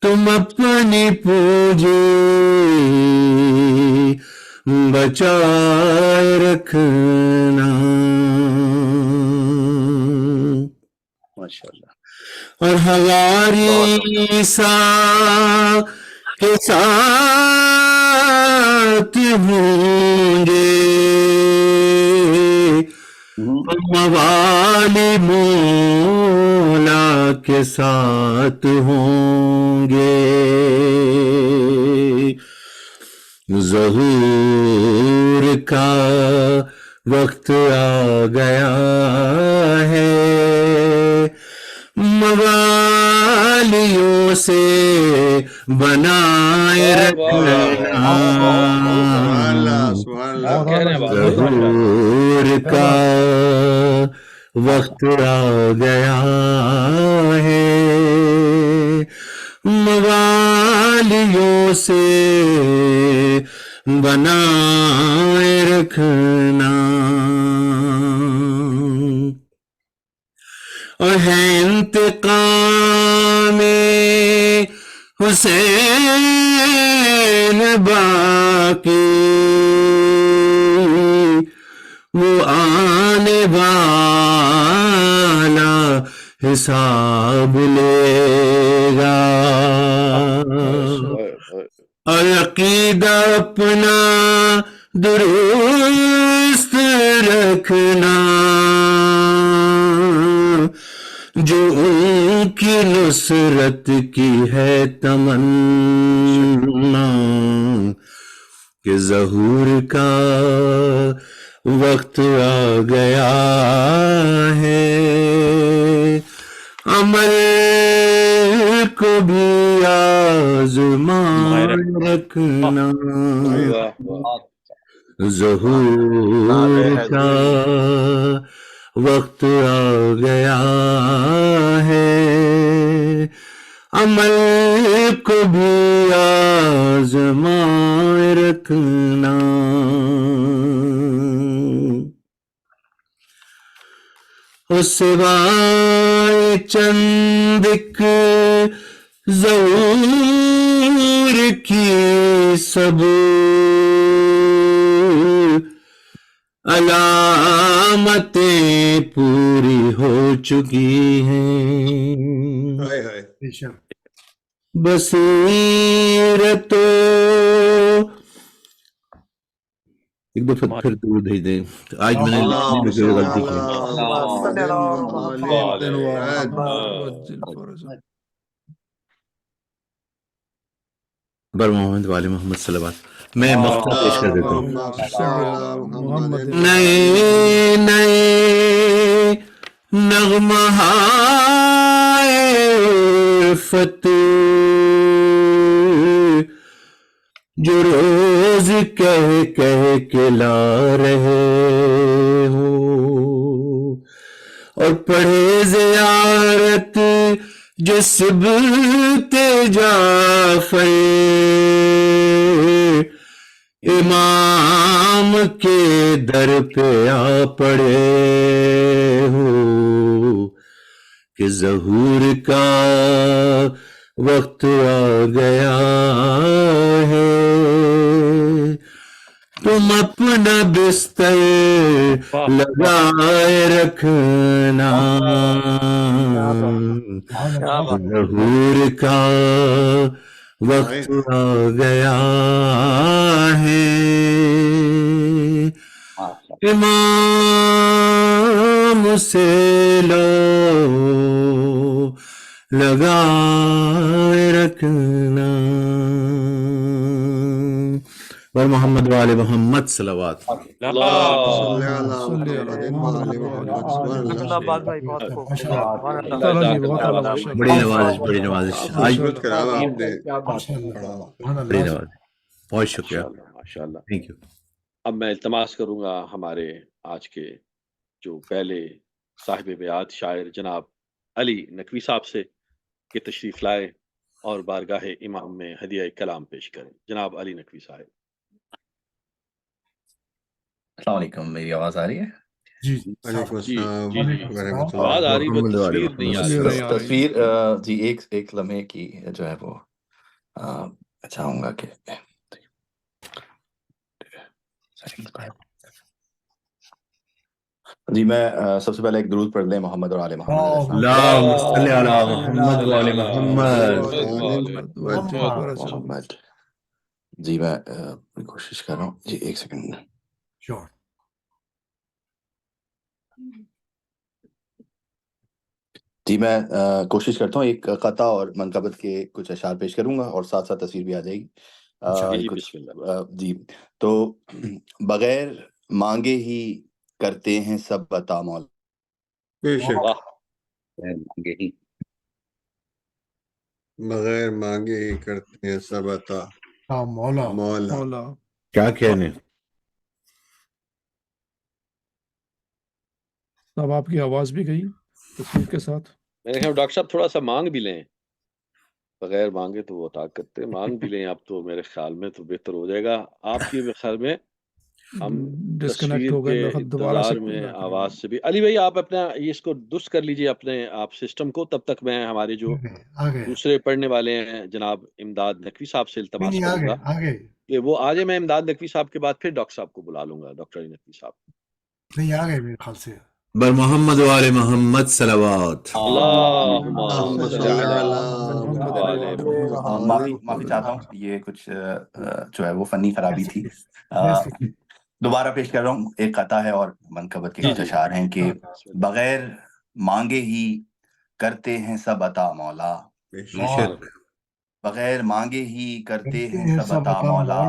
تم اپنی پونجی بچائے رکھنا. ماشاءاللہ. اور ہماری سا کے ساتھ ہوں گے، موالی مولا کے ساتھ ہوں گے. ظہور کا وقت آ گیا ہے، موالیوں سے بنائے رکھنا. ظہور کا وقت آ گیا ہے، موالیوں سے بنائے رکھنا. اور ہے انتقام حسین باقی، وہ آنے والا حساب لے گا. اور عقیدہ اپنا درست رکھنا، جو ان کی نصرت کی ہے تمنا، کہ ظہور کا وقت آ گیا ہے، عمل کو بھی آزمائے رکھنا. ظہور کا وقت آ گیا ہے، عمل کو بھی آزمائے رکھنا. سوائے چند ایک ظہور کی سب علامتیں پوری ہو چکی ہیں. بصیرت ایک دفعہ پھر درود بھیج دیں. آج میں نے غلطی کی. بر محمد والے محمد صلوات. میں مقطع پیش کر دیتا ہوں. نئے نئے نغمہائے عرفت جو روز روز کہہ کہہ کے لا رہے ہو، اور پڑھے زیارت جو سبت جعفر امام کے در پہ آ پڑے ہو کہ ظہور کا وقت آ گیا ہے، تم اپنا بستر لگائے رکھنا، ظہور کا وقت آ گیا ہے، امام سے لو لگائے رکھنا، اور محمد وآل محمد صلوات۔ بڑی نوازش، بڑی نوازش، آج بڑی نوازش، بہت شکریہ، ماشاء اللہ۔ Thank you. اب میں التماس کروں گا ہمارے آج کے جو پہلے صاحب بیعت شاعر جناب علی نقوی صاحب سے کہ تشریف لائے اور بارگاہ امام میں ہدیہ کلام پیش کریں۔ جناب علی نقوی صاحب۔ السلام علیکم، میری آواز آ رہی ہے؟ جی وعلیکم جی السلام جی جی ورحمۃ آواز اللہ۔ آ رہی ہے، تصویر نہیں آ رہی۔ تصویر جی ایک لمحے کی جو ہے وہ چاہوں گا کہ جی میں سب سے پہلے ایک درود پڑھ لیں محمد اور آل محمد۔ اللہم صلی علی محمد وآل محمد۔ جی میں کوشش کر رہا ہوں، جی ایک سیکنڈ۔ جی میں کوشش کرتا ہوں، ایک قطع اور منقبت کے کچھ اشعار پیش کروں گا اور ساتھ ساتھ تصویر بھی آ جائے گی۔ جی تو بغیر مانگے ہی کرتے ہیں سب عطا مولا، بے شک بغیر مانگے ہی کرتے ہیں سب عطا مولا۔ کیا کہنے؟ اب آپ کی آواز بھی گئی تصویر کے ساتھ۔ میرے خیال ڈاکٹر صاحب تھوڑا سا مانگ بھی لیں، بغیر مانگے تو وہ عطا کرتے، مانگ بھی لیں آپ تو میرے خیال میں تو بہتر ہو جائے گا۔ آپ کی خیال میں ہم تصویر کے انتظار میں آواز سے بھی۔ علی بھائی آپ اپنا اس کو درست کر لیجئے اپنے آپ سسٹم کو، تب تک میں ہمارے جو دوسرے پڑھنے والے ہیں جناب امداد نقوی صاحب سے التماس کروں گا کہ وہ آ جائے۔ میں امداد نقوی صاحب کے بعد پھر ڈاکٹر صاحب کو بلا لوں گا، ڈاکٹر علی نقوی صاحب۔ نہیں آ گئے میرے خیال سے۔ بر محمد وآل محمد صلوات۔ معافی چاہتا ہوں، یہ کچھ جو ہے وہ فنی خرابی تھی۔ دوبارہ پیش کر رہا ہوں، ایک قطع ہے اور منقبت کے کچھ اشعار ہیں کہ بغیر مانگے ہی کرتے ہیں سب عطا مولا، بغیر مانگے ہی کرتے ہیں سب عطا مولا،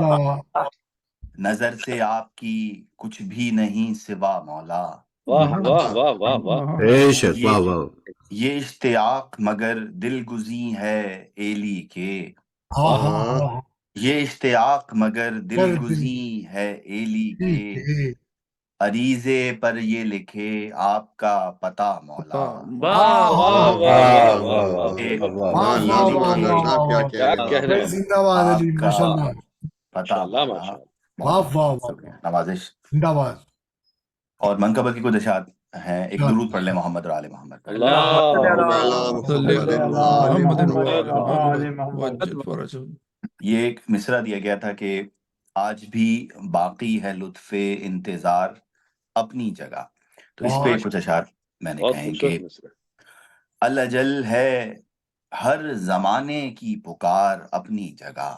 نظر سے آپ کی کچھ بھی نہیں سوا مولا۔ واہ واہ واہ واہ واہ، بے شک، واہ واہ۔ یہ اشتیاق مگر دل گزیں ہے ایلی کے، یہ اشتیاق مگر دل گزیں ہے ایلی کے، عریضے پر یہ لکھے آپ کا پتہ مولا۔ نوازش اور منقبت کی کچھ اشعار ہیں، ایک درود پڑھ لیں محمد اور آل محمد۔ یہ ایک مصرع دیا گیا تھا کہ آج بھی باقی ہے لطف انتظار اپنی جگہ، تو اس پہ کچھ اشعار میں نے کہیں کہ الاجل ہے ہر زمانے کی پکار اپنی جگہ،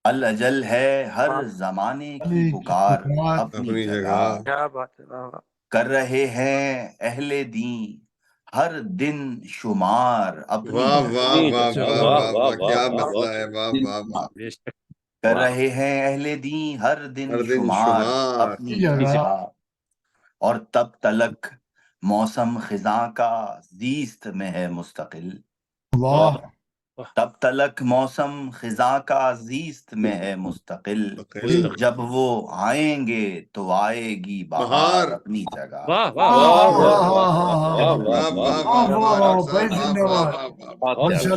الاجل ہے ہر زمانے کی پکار اپنی جگہ، کر رہے ہیں اہل دین ہر دن شمار اپنی کر رہے ہیں اہل دین ہر دن شمار اپنی جگہ، اور تب تلک موسم خزاں کا زیست میں ہے مستقل، تب تلک موسم خزاں کا زیست میں ہے مستقل، جب وہ آئیں گے تو آئے گی بہار اپنی جگہ۔ واہ واہ واہ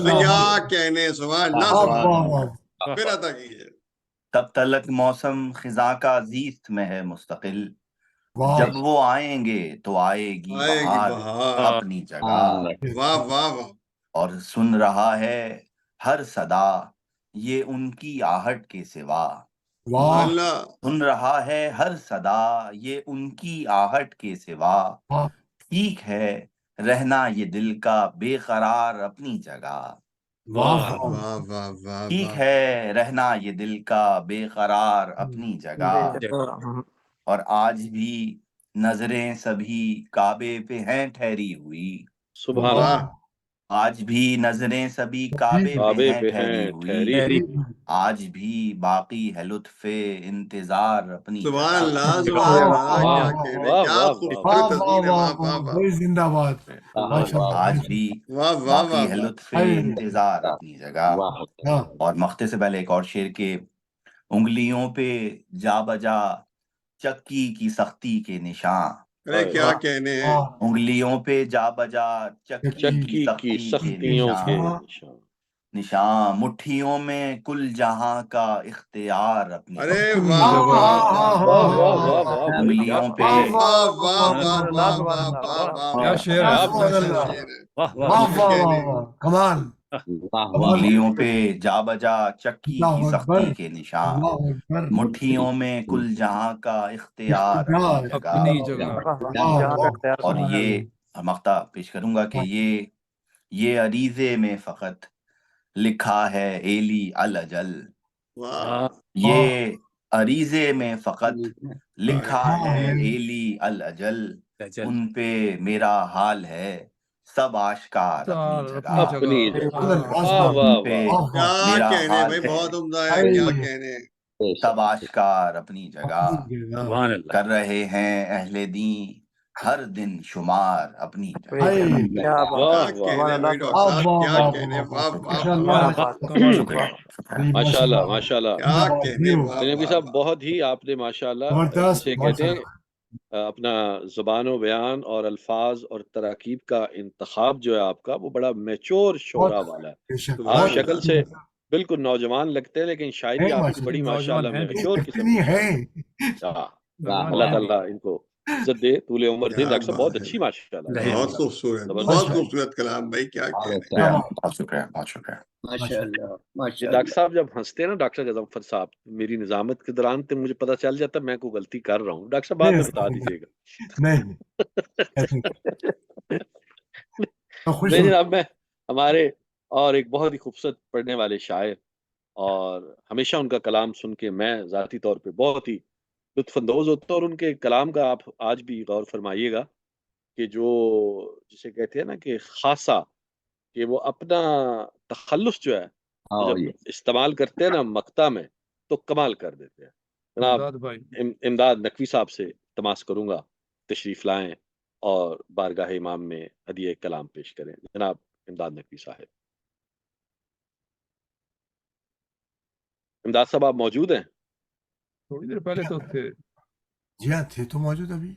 کیا کہنے، سبحان اللہ، پھر عطا کیجیے۔ تب تلک موسم خزاں کا زیست میں ہے مستقل، جب وہ آئیں گے تو آئے گی بہار اپنی جگہ۔ واہ واہ واہ۔ اور سن رہا ہے ہر صدا یہ ان کی آہٹ کے سوا، سن رہا ہے ہر صدا یہ ان کی آہٹ کے سوا، ٹھیک ہے رہنا یہ دل کا بے قرار اپنی جگہ، ٹھیک ہے رہنا یہ دل کا بے قرار اپنی جگہ۔ اور آج بھی نظریں سبھی کعبے پہ ہیں ٹھہری ہوئی، سبحان اللہ، آج بھی نظریں سبھی کعبے پہ ہیں ٹھہری ہوئی، آج بھی باقی ہے لطف انتظار اپنی جگہ۔ سبحان اللہ، سبحان اللہ، کیا کہنے، کیا خوبصورت تصویر ہے، واہ واہ واہ، زندہ باد، آج بھی باقی ہے لطف انتظار اپنی جگہ۔ اور مختے سے پہلے ایک اور شعر کے انگلیوں پہ جا بجا چکی کی سختی کے نشان، ارے کیا کہنے ہیں، انگلیوں پہ جا بجا چکی کی سختیوں کے نشان، مٹھیوں میں کل جہاں کا اختیار اپنی، ارے واہ واہ واہ، انگلیوں پہ واہ واہ واہ واہ واہ واہ، کیا شعر ہے، کمال، انگلیوں پہ جا بجا چکی کی سختی کے نشان، مٹھیوں میں کل جہاں کا اختیار اپنی جگہ۔ اور یہ مقطع پیش کروں گا کہ یہ عریضے میں فقط لکھا ہے ایلی الاجل، یہ عریضے میں فقط لکھا ہے ایلی الاجل، ان پہ میرا حال ہے سب آشکار اپنی جگہ، کیا کہنے بھائی، بہت عمدہ ہے، کیا کہنے، سب آشکار اپنی جگہ، کر رہے ہیں اہل دین ہر دن شمار اپنی جگہ۔ ماشاء اللہ ماشاء اللہ، نبی صاحب بہت ہی آپ نے ماشاء اللہ جسے کہتے ہیں اپنا زبان و بیان اور الفاظ اور تراکیب کا انتخاب جو ہے آپ کا، وہ بڑا میچور شعرا والا ہے۔ آپ شکل سے بالکل نوجوان لگتے ہیں لیکن شاعری آپ کی بڑی ماشاء اللہ میچور قسم کی ہے۔ اللہ تعالیٰ ان کو عزت دے، طول عمر دے۔ ڈاکٹر صاحب بہت اچھی ماشاء اللہ، بہت خوبصورت، بہت خوبصورت کلام بھائی، کیا کہنے، بہت شکریہ بہت شکریہ۔ ماشاء اللہ ماشاء ڈاکٹر اللہ۔ صاحب جب ہنستے ہیں نا ڈاکٹر غضنفر صاحب، میری نظامت کے دوران تو مجھے پتہ چل جاتا ہے میں کوئی غلطی کر رہا ہوں، ڈاکٹر صاحب بعد میں بتا دیجیے گا۔ نہیں جناب، میں ہمارے اور ایک بہت ہی خوبصورت پڑھنے والے شاعر، اور ہمیشہ ان کا کلام سن کے میں ذاتی طور پہ بہت ہی لطف اندوز ہوتا ہوں، اور ان کے کلام کا آپ آج بھی غور فرمائیے گا کہ جو جسے کہتے ہیں نا کہ خاصا، کہ وہ اپنا تخلص جو ہے جب استعمال کرتے ہیں نا مقطع میں تو کمال کر دیتے ہیں۔ جناب امداد نقوی صاحب سے تماس کروں گا تشریف لائیں اور بارگاہ امام میں ہدیہ کلام پیش کریں۔ جناب امداد نقوی صاحب، امداد صاحب آپ موجود ہیں؟ تھوڑی دیر پہلے تو تھے، جی ہاں تھے تو موجود ابھی،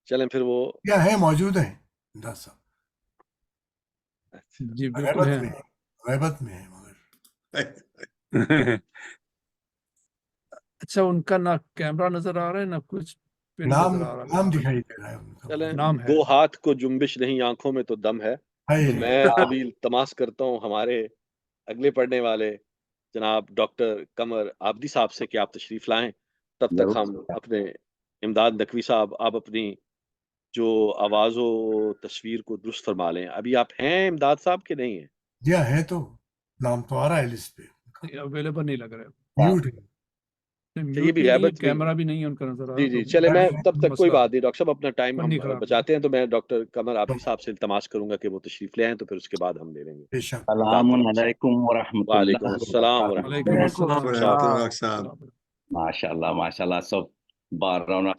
چلیں پھر وہ کیا ہے موجود ہیں امداد صاحب، جی بالکل ہے، غیبت میں ہے مگر اچھا ان کا نہ کیمرہ نظر آ رہا ہے نہ کچھ پن نظر آ رہا ہے، نام دکھائی دے رہا ہے ان کا، چلیں، نام ہے۔ دو ہاتھ کو جنبش نہیں آنکھوں میں تو دم ہے۔ تو میں ابھی تماس کرتا ہوں ہمارے اگلے پڑھنے والے جناب ڈاکٹر قمر عابدی صاحب سے کہ آپ تشریف لائیں، تب تک ہم اپنے امداد نقوی صاحب آپ اپنی جو آواز و تصویر کو درست فرما لیں۔ ابھی آپ ہیں امداد صاحب کے نہیں ہیں؟ جی ہاں ہے تو، نام تو آ رہا ہے لسٹ پہ، اویلیبل نہیں لگ رہا ہے، میوٹ ہے، یہ بھی غیبت کیمرہ بھی نہیں ہے ان کا نظر آ رہا۔ جی چلے، میں تب تک کوئی بات نہیں ڈاکٹر صاحب، اپنا ٹائم ہم بچاتے ہیں، تو میں ڈاکٹر قمر عابدی صاحب سے التماس کروں گا کہ وہ تشریف لے آئیں، تو پھر اس کے بعد ہم لے لیں گے۔ السلام علیکم ورحمۃ اللہ۔ وعلیکم السلام ورحمۃ اللہ۔ صاحب، ماشاء اللہ ماشاء اللہ، سب بار رونق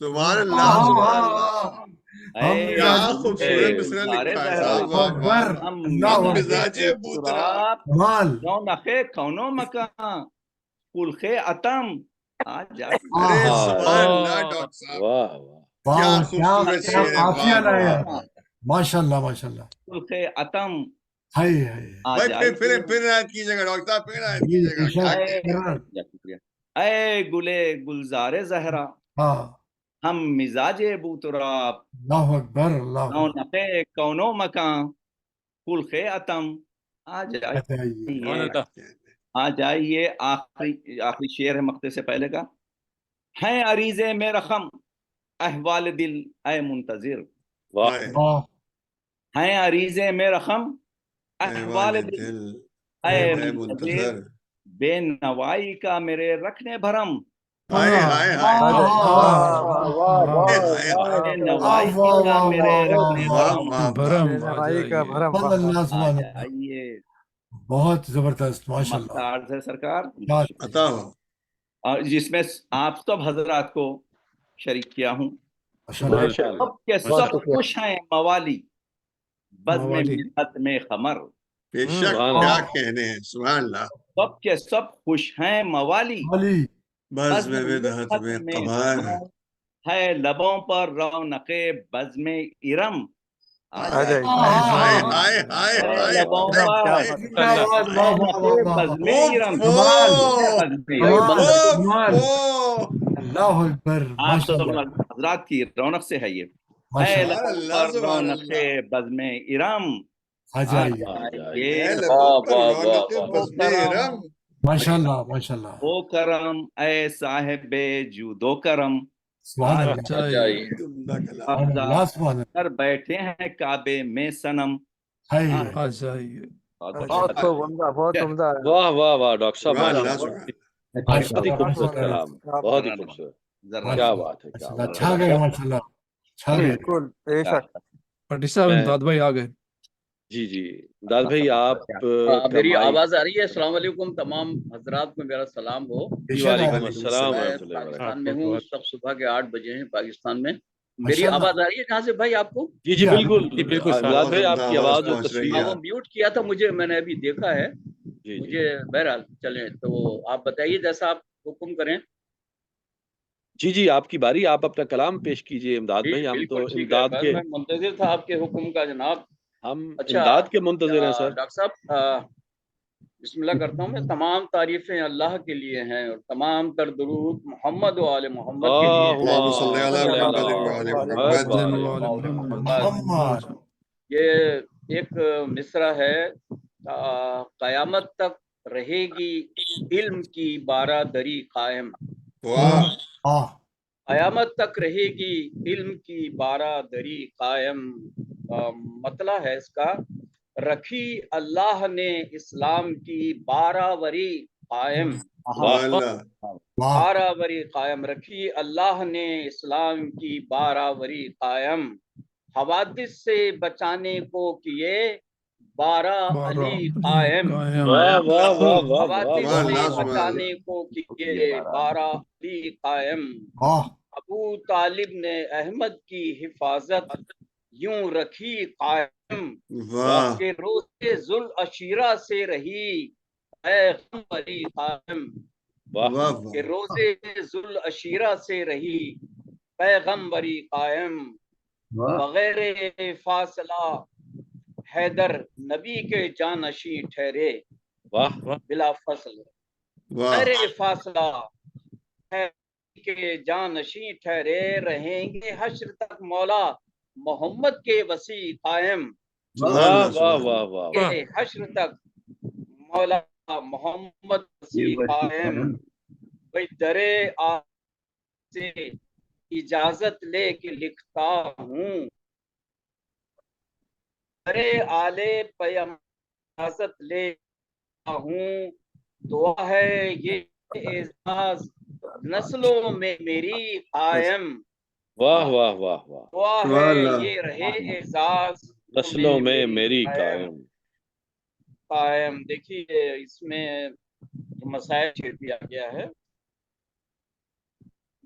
سبحان اللہ سبحان اللہ کیا خوبصورت مصرع لکھا ہے صاحب. ہم مزاج ابوتراب رونق کونو مکان کلخ عتم. ارے سبحان اللہ ڈاکٹر صاحب کیا خوبصورت شعر ہے. ماشاء اللہ ماشاء اللہ. کلخ عتم. بھائی پھر کیجیے گا ڈاکٹر صاحب, پھر کیجیے گا. اے گلے گلزار زہرا ہم مزاج بوتراب. اللہ اکبر اللہ. رونق کونو مکان کلخ عتم. آ جائیے. آخری شعر ہے مقطع سے پہلے کا. ہیں عریضے میں رقم احوال دل اے منتظر. ہیں عریضے میں رقم احوال دل اے منتظر. بے نوائی کا میرے رکھنے بھرم. بہت زبردست ماشاء اللہ ہے سرکار, جس میں آپ سب حضرات کو شریک کیا ہوں. سب کے سب خوش ہیں موالی بزم ملت میں خمر. بے شک کیا کہنے ہیں سبحان اللہ. سب کے سب خوش ہیں موالی بزم ملت میں قمر. ہے لبوں پر رونق بزم ارم. حضرات کی رونق سے ہے یہ. رونق بزم ارم. ماشاء اللہ ماشاء اللہ. او کرم اے صاحب جود و کرم. کر بیٹھے ہیں کعبے میں صنم. بہت عمدہ. واہ واہ واہ ڈاکٹر صاحب بہت ہی خوبصورت کلام, بہت ہی خوبصورت. کیا بات ہے, چھا گئے ماشاء اللہ. بالکل بے شک. پٹی صاحب امداد بھائی آ گئے. جی جی امداد بھائی آپ میری آواز آ رہی ہے؟ السلام علیکم تمام حضرات کو میرا سلام ہو. وعلیکم السلام ورحمۃ اللہ. پاکستان میں ہوں, سب صبح کے 8 بجے ہیں پاکستان میں. میری آواز آ رہی ہے جہاں سے بھائی آپ کو؟ جی جی بالکل بالکل. امداد بھائی آپ کی آواز اور تصویر وہ میوٹ کیا تھا مجھے, میں نے ابھی دیکھا ہے. مجھے بہرحال چلیں تو آپ بتائیے جیسا آپ حکم کریں. جی جی آپ کی باری, آپ اپنا کلام پیش کیجئے امداد بھائی. ہم تو امداد کے منتظر تھا آپ کے حکم کا جناب. ہم امداد کے منتظر ہیں سر. ڈاکٹر صاحب بسم اللہ کرتا ہوں میں. تمام تعریفیں اللہ کے لیے ہیں اور تمام تر درود محمد و آل محمد کے لیے. یہ ایک مصرع ہے. قیامت تک رہے گی علم کی بارہ دری قائم. قیامت تک رہے گی علم کی بارہ دری قائم. مطلب ہے اس کا, رکھی اللہ نے اسلام کی 12 وری قائم. 12 وری قائم رکھی اللہ نے اسلام کی 12 وری قائم. حوادث سے بچانے کو کیے 12 علی قائم. حوادث سے بچانے کو کیے 12 علی قائم. ابو طالب نے احمد کی حفاظت یوں رکھی قائم. کہ روزے ذوالعشیرہ سے رہی پیغمبری قائم. کہ روزے ذوالعشیرہ سے رہی پیغمبری قائم. بغیر فاصلہ حیدر نبی کے جانشین ٹھہرے بلا فصل. بغیر فاصلہ کے جانشین ٹھہرے رہیں گے حشر تک مولا محمد کے وسیع قائم. حشر تک مولا محمد وسیع قائم. بھائی درے سے اجازت لے کے لکھتا ہوں. درے آلے پیم اجازت لیتا ہوں. دعا ہے یہ اعزاز نسلوں میں میری قائم. واہ واہ واہ واہ. دعا ہے یہ رہے اعزاز نسلوں میں میری قائم. قائم. دیکھیے اس میں مسائل چھیڑ دیا گیا ہے.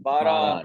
12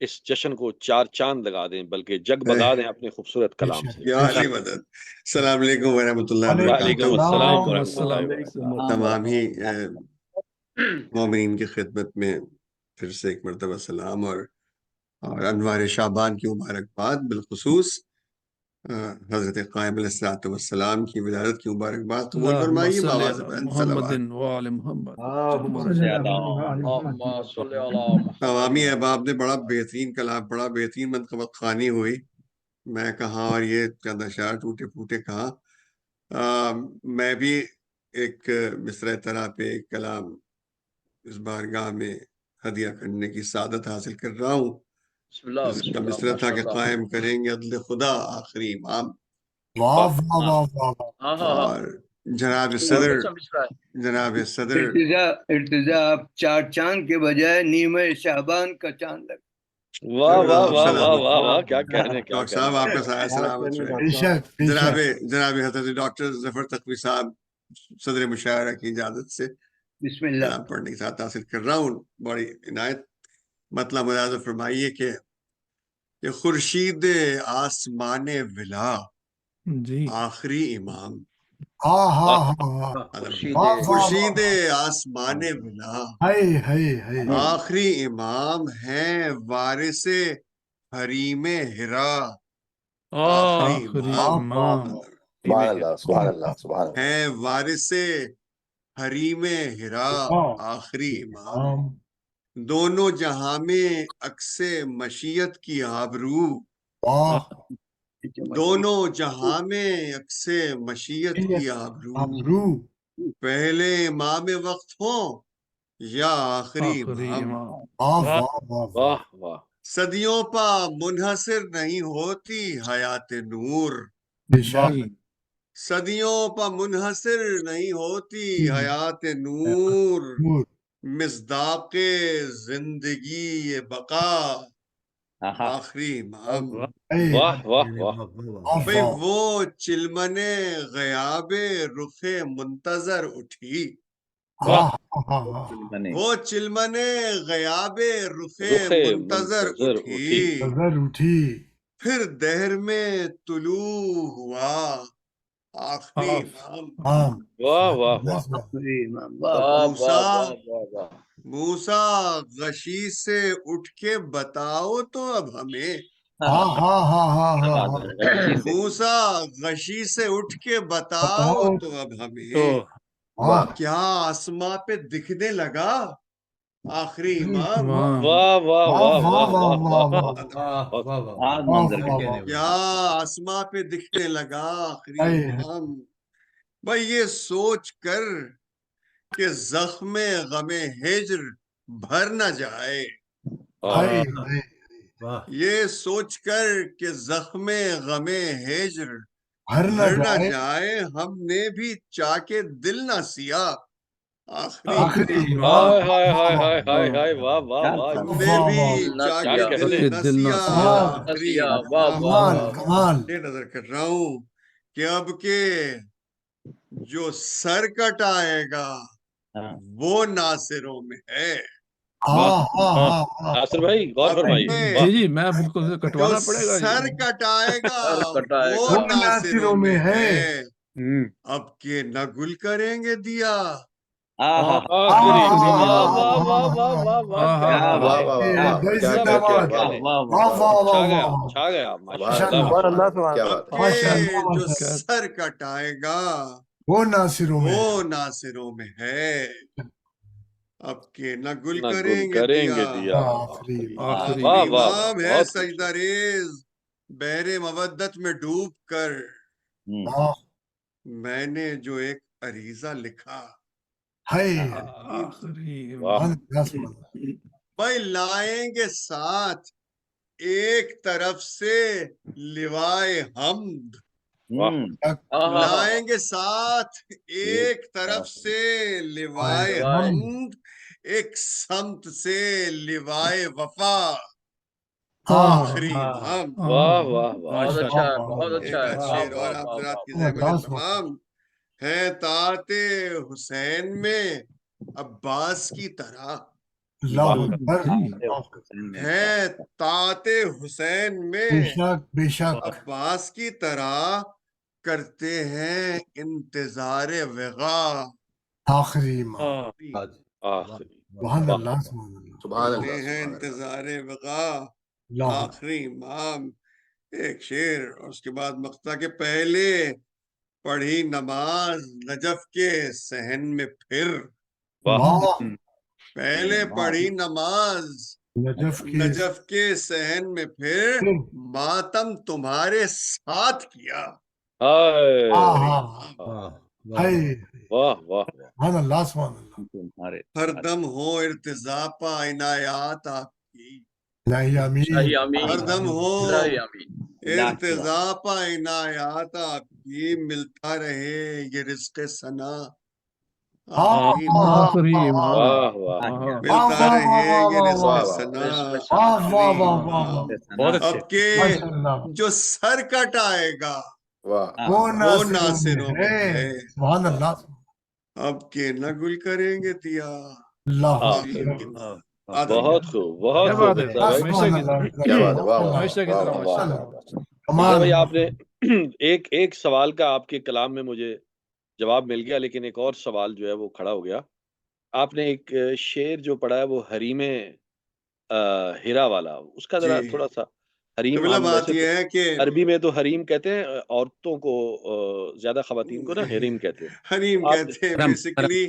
اس جشن کو 4 چاند لگا دیں بلکہ جگ بگا دیں اپنے خوبصورت کلام سے. یا علی مدد. السلام علیکم ورحمۃ اللہ وعلیکم وبرکاتہ. السلام ورحمۃ اللہ وبرکاتہ. تمام ہی مومنین کی خدمت میں پھر سے ایک مرتبہ سلام اور انوار شعبان کی مبارکباد، بالخصوص حضرت قائم علیہ الصلوۃ والسلام کی ولادت کی مبارکباد قبول فرمائیے. عوامی احباب نے بڑا بہترین کلام پڑھا، بہترین منقبت خوانی ہوئی. میں کہاں اور یہ چند اشعار ٹوٹے پھوٹے کہاں. میں بھی ایک مصرع طرح پہ ایک کلام اس بارگاہ میں ہدیہ کرنے کی سعادت حاصل کر رہا ہوں. اس کا مصرع تھا کہ قائم کریں گے عدل خدا آخری امام. اور جناب صدر ارتضا آپ 4 چاند کے بجائے نیمہ شعبان کا چاند لگ. واہ واہ واہ واہ واہ واہ، کیا کہنے. ڈاکٹر صاحب آپ کا سایہ سلامت رہے. جناب حضرت ڈاکٹر ظفر تقوی صاحب صدر مشاعرہ کی اجازت سے بسم اللہ کلام پڑھنے کی ساتھ حاصل کر رہا ہوں. بڑی عنایت. مطلب ملاحظہ فرمائیے کہ خورشید آسمان ولا آخری امام. خورشید آسمان ولا آخری امام ہیں وارث حریم ہرا. آخری امام ہیں وارث حریم ہرا. آخری امام دونوں جہاں میں عکس مشیت کی آبرو. دونوں جہاں میں عکس مشیت کی آبرو. پہلے امام وقت ہوں یا آخری امام. صدیوں پا منحصر نہیں ہوتی حیات نور. صدیوں پا منحصر نہیں ہوتی حیات نور. مصداق زندگی بقا آخری امام. واہ واہ واہ. بھئی وہ چلمن غیاب رخ منتظر اٹھی. وہ چلمن غیاب رخ منتظر اٹھی. پھر دہر میں طلوع ہوا آخری امام. واہ واہ واہ. موسیٰ غشی سے اٹھ کے بتاؤ تو اب ہمیں. موسیٰ غشی سے اٹھ کے بتاؤ تو اب ہمیں. کیا آسماں پہ دکھنے لگا آخری امام. واہ واہ واہ. کیا آسماں پہ دکھنے لگا آخری امام. بھائی یہ سوچ کر کہ زخم غم ہجر بھر نہ جائے. یہ سوچ کر کہ زخم غم ہجر بھر نہ جائے ہم نے بھی چاکے دل نہ سیا آخری. ہم نے بھی چاکے دل نہ سیا آخری. یہ نظر کر رہا ہوں کہ اب کے جو سر کٹائے گا وہ ناصروں میں ہے. ناصر بھائی غور فرمائیے. جی میں بالکل کٹوانا پڑے گا. سر کٹائے گا وہ ناصروں میں ہے. اب کے نہ گل کریں گے دیا. جو سر کٹائے گا وہ ناصروں میں ہے. اب کے نہ گل کریں گے دیا. امام ہے سجدہ ریز بحر مودت میں ڈوب کر. میں نے جو ایک عریضہ لکھا بھائی لائیں گے ساتھ ایک طرف سے لوائے حمد. لائیں گے ساتھ ایک طرف سے لوائے حمد ایک سمت سے لوائے وفا آخری امام. واہ واہ واہ. بہت اچھا. اور آپ حضرات کی زحمت تمام ہے طاعت حسین میں عباس کی طرح. اللہ اکبر، ہے طاعت حسین میں بے شک بے شک، عباس کی طرح کرتے ہیں انتظار وغا، آخری امام، سبحان اللہ سبحان اللہ، کرتے ہیں انتظار وغا اللہ آخری امام. ایک شعر اور اس کے بعد مقطع کے پہلے پڑھی نماز نجف کے صحن میں پھر، واہ، پہلے پڑھی نماز نجف کے صحن میں پھر ماتم تمہارے ساتھ کیا. واہ واہ، سبحان اللہ سبحان اللہ، ہر دم ہو ارتضا پا عنایات آپ کی، الہی آمین، ہر دم ہو الہی آمین. ارتضا پا عنایات آپ کی، ملتا رہے یہ رزق ثنا آمین. آخری امام. واہ واہ، ملتا رہے یہ رزق ثنا بہت اچھے. اب کے جو سر کٹ آئے گا وہ وہ ناصروں میں ہے، ہے، سبحان اللہ، اب کے نہ گل کریں گے دیا. اللہ بہت خوب، بہت کیا خوب بات ہے، مرزا بھائی. ہمیشہ کی طرح، کیا بات ہے، واہ واہ ہمیشہ کی طرح، واہ ماشاء واہ. اللہ. مرزا کمال. بھائی آپ نے ایک ایک سوال کا آپ کے کلام میں مجھے جواب مل گیا، لیکن ایک اور سوال جو ہے وہ کھڑا ہو گیا. آپ نے ایک شعر جو پڑھا ہے وہ حریم ہیرا والا، اس کا ذرا جی، تھوڑا سا حریم، قبلہ ہم بات ویسے یہ تو ہے کہ عربی میں تو حریم کہتے ہیں عورتوں کو، زیادہ خواتین کو نا حریم کہتے ہیں. حریم آپ کہتے ہیں بیسیکلی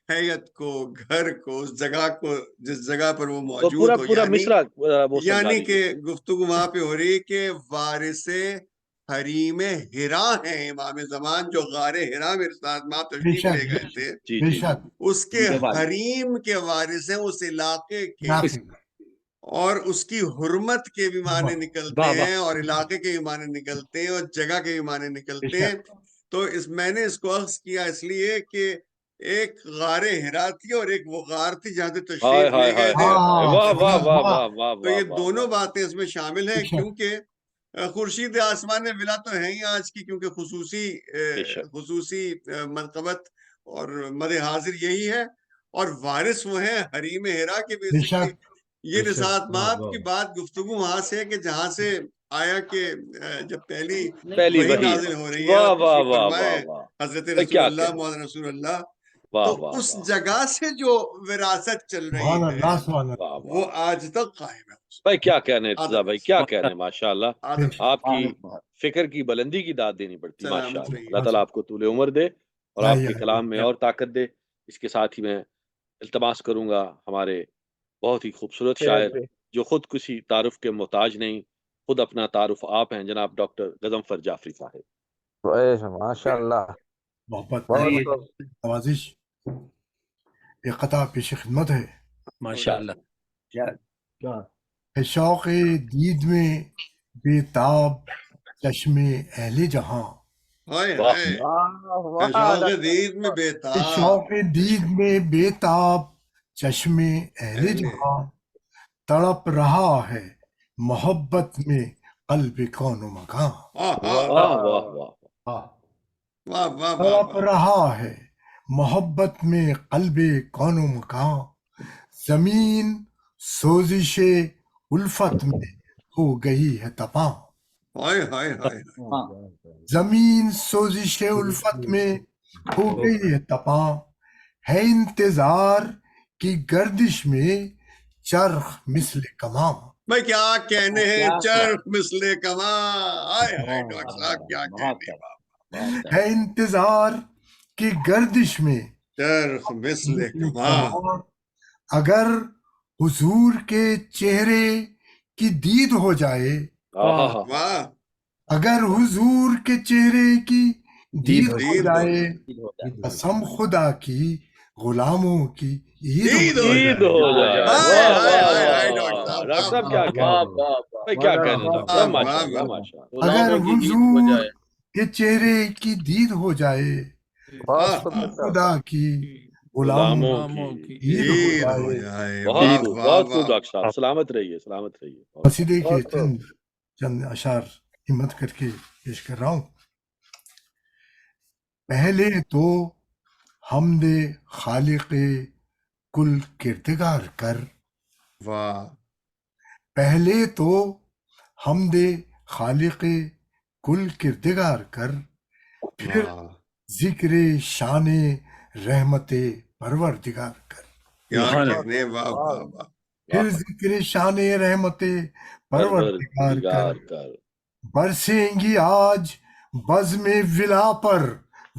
حیت کو، گھر کو، اس جگہ کو جس جگہ پر وہ تو موجود پورا ہو، پورا مصرع وہ سمجھا یعنی کہ دیجیے. گفتگو وہاں پہ ہو رہی کہ وارث حریم ہرا ہیں امام زمان، جو غار ہرا میں ساتھ ماں تشریف لے گئے تھے، جی بے جی جی. شک، اس کے حریم کے وارث ہیں، اس علاقے کے، اور اس کی حرمت کے بھی معنی نکلتے ہیں، اور علاقے کے بھی معنی نکلتے ہیں، اور جگہ کے بھی معنی نکلتے ہیں. تو میں نے اس کو عرض کیا اس لیے کہ ایک غار ہرا تھی اور ایک وہ غار تھی جہاں سے ہائے تشریف ہائے لے گئے ہائے تھے. ہائے، واہ واہ واہ واہ واہ تو یہ واہ دونوں واہ. باتیں اس میں شامل ہیں، کیونکہ خورشید آسمان ولا تو ہے ہی آج کی، کیونکہ خصوصی منقبت اور مد حاضر یہی ہے، اور وارث وہ ہیں حریم ہرا کے. بیسیکلی یہ رسالت مآب کی بات گفتگو وہاں سے ہے کہ جہاں سے آیا کہ جب پہلی وحی نازل ہو رہی ہے اور تشریف فرمائے حضرت رسول اللہ محمد رسول اللہ، تو اس جگہ سے جو وراثت چل رہی ہے وہ آج تک قائم ہے. بھائی کیا کہنے ارتضیٰ بھائی، کیا کہنے، ماشاءاللہ آپ کی فکر کی بلندی کی داد دینی پڑتی. ماشاءاللہ، اللہ تعالیٰ آپ کو طول عمر دے اور آپ کے کلام میں اور طاقت دے. اس کے ساتھ ہی میں التماس کروں گا ہمارے بہت ہی خوبصورت شاعر جو خود کسی تعارف کے محتاج نہیں، خود اپنا تعارف آپ ہیں، جناب ڈاکٹر غضنفر جعفری صاحب. ماشاء اللہ، محبت نوازش ایک قطع پیش خدمت ہے. ماشاءاللہ. شوق دید میں بےتاب چشم اہل جہاں، شوق دید میں بےتاب چشم اہل جہاں، تڑپ رہا ہے محبت میں قلب کون و مکان. تڑپ رہا ہے محبت میں قلب کون و مکان، زمین سوزش الفت میں ہو گئی ہے تپاں. زمین سوزش الفت میں ہو گئی ہے تپاں، ہے انتظار کی گردش میں چرخ مثل کماں. بھائی کیا کہنے ہیں، چرخ مثل کماں، ڈاکٹر صاحب کیا کہنے. ہے انتظار کی گردش میں چرخ مثل کماں، اگر حضور کے چہرے کی دید ہو جائے، اگر حضور کے چہرے کی دید ہو جائے، قسم خدا کی غلاموں کی عید ہو جائے. ڈاکٹر صاحب کیا کہنے، اگر حضور کے چہرے کی دید ہو جائے، خدا کی غلاموں کی عید ہو جائے. بہت خوب ڈاکٹر صاحب، سلامت رہیے، سلامت رہیے. قصیدے کے چند اشعار ہمت کر کے پیش کر رہا ہوں. پہلے تو حمد خالق کل کردگار کر، واہ پہلے تو حمد خالق کل کردگار کر، پھر واہ ذکر شان رحمت پروردگار کر، کیا کہنے، واہ واہ واہ پھر ذکر شان رحمت پروردگار کر، برسیں گی آج بزم ولا پر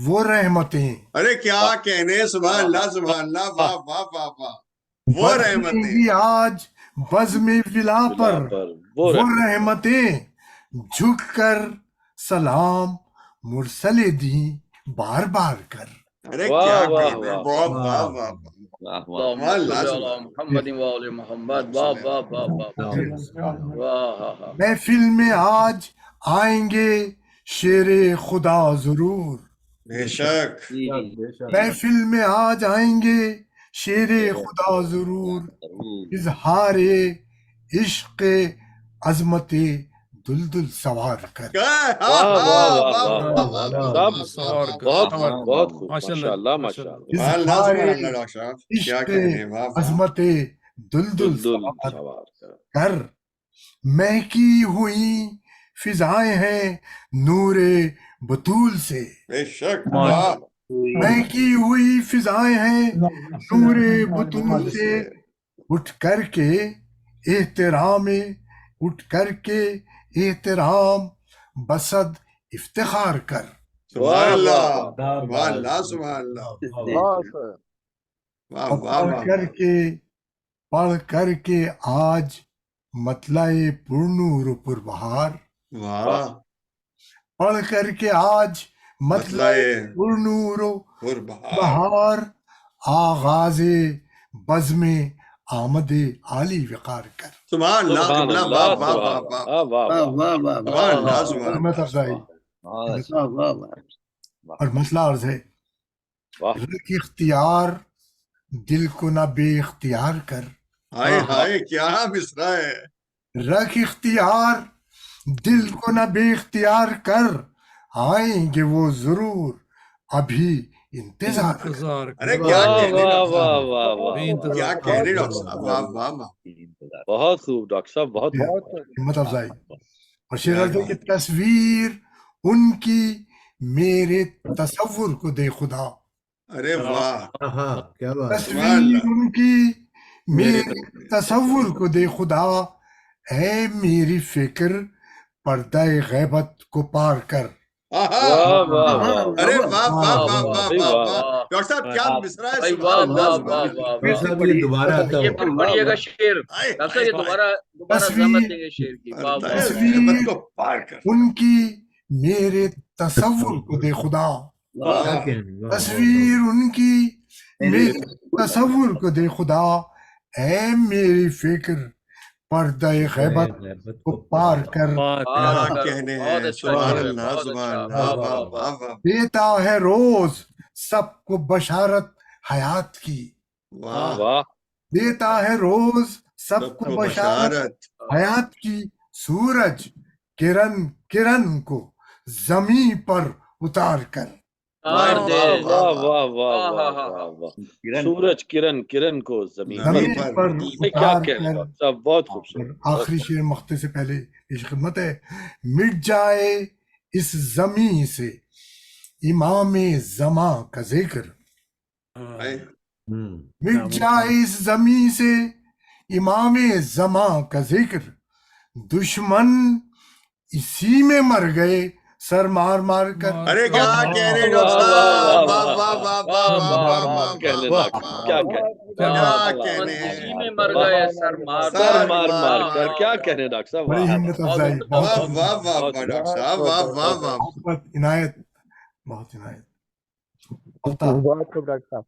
وہ رحمتیں، ارے کیا کہنے، سبحان اللہ سبحان اللہ، واہ واہ واہ واہ، وہ برسیں رحمتیں، گی آج بزم ولا پر وہ رحمتیں، جھک کر سلام مرسل دیں بار بار کر۔ ارے کیا کہنے، واہ واہ واہ اللهم صل على محمد وآل محمد، واہ واہ واہ واہ واہ۔ محفل میں آج آئیں گے شیر خدا ضرور، بے شک محفل میں آج آئیں گے شیر خدا ضرور، اظہار عشق عظمت دلدل سوار کر۔ عشق عظمت دلدل سوار کر، مہکی ہوئی فضائیں ہیں نور بطول سے، بے شک مہکی ہوئی فضائیں ہیں نور بطول سے، اٹھ کر کے احترام بسد افتخار کر۔ سبحان اللہ سبحان اللہ سبحان اللہ، پڑھ کر کے آج مطلع پرنور و پربہار، واہ پڑھ کر کے آج مطلع پرنور و بہار، آغاز بزم آمد عالی وقار کر۔ سبحان اللہ واہ واہ واہ واہ سبحان اللہ سبحان اللہ۔ اور مسئلہ عرض ہے، رکھ اختیار دل کو نہ بے اختیار کر، ہائے ہائے کیا مصرع ہے، رکھ اختیار دل کو نہ بے اختیار کر، آئیں گے وہ ضرور ابھی انتظار کر۔ ارے کیا کہنے کیا کہنے ڈاکٹر صاحب، واہ واہ واہ، بہت خوب ڈاکٹر صاحب، بہت ہمت افزائی۔ اور شیر عرض ہے کہ تصویر ان کی میرے تصور کو دے خدا، ارے واہ تصویر ان کی میرے تصور کو دے خدا، اے میری فکر پردہ غیبت کو پار کر۔ ارے واہ واہ واہ واہ واہ ڈاکٹر صاحب کیا مصرع ہے، سبحان اللہ سبحان اللہ۔ یہ پھر پڑھیے گا شعر ڈاکٹر صاحب، یہ دوبارہ ضمت دیں گے شعر کی۔ تصویر ان کی میرے تصور کو دے خدا، تصویر ان کی میرے تصور کو دے خدا، اے میری فکر پردہ غیبت کو پار کر۔ دیتا ہے روز سب کو بشارت حیات کی، دیتا ہے روز سب کو بشارت حیات کی، سورج کرن کرن کو زمین پر اتار کر۔ سورج کرن کو زمین پر، کیا کہنے صاحب، بہت خوبصورت۔ آخری شعر مختے سے پہلے پیش خدمت ہے، مٹ جائے اس زمین سے امام زمان کا ذکر، مٹ جائے اس زمین سے امام زمان کا ذکر، دشمن اسی میں مر گئے سر مار مار کر۔ ارے کیا کہنے ڈاکٹر صاحب، واہ واہ واہ واہ واہ، کیا کہنے مر گئے سر مار مار کر، کیا کہنے ڈاکٹر صاحب، بڑی ہمت افزائی، واہ واہ واہ ڈاکٹر صاحب، واہ واہ واہ، بہت عنایت، بہت عنایت۔ بہت خوب ڈاکٹر صاحب،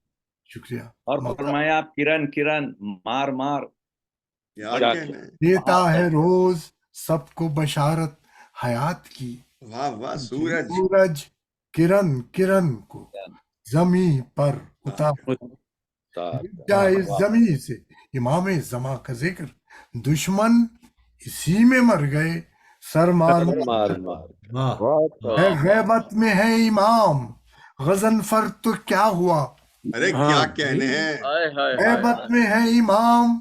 شکریہ۔ اور فرمایا کرن کرن مار مار، دیتا ہے روز سب کو بشارت حیات کی، واہ واہ، سورج کرن کرن کو زمین پر اتار جائے، زمین سے امام زمان کا ذکر، دشمن اسی میں مر گئے سر مار مار، ہے غیبت میں ہے امام غضنفر تو کیا ہوا، ارے کیا کہنے ہیں، غیبت میں ہے امام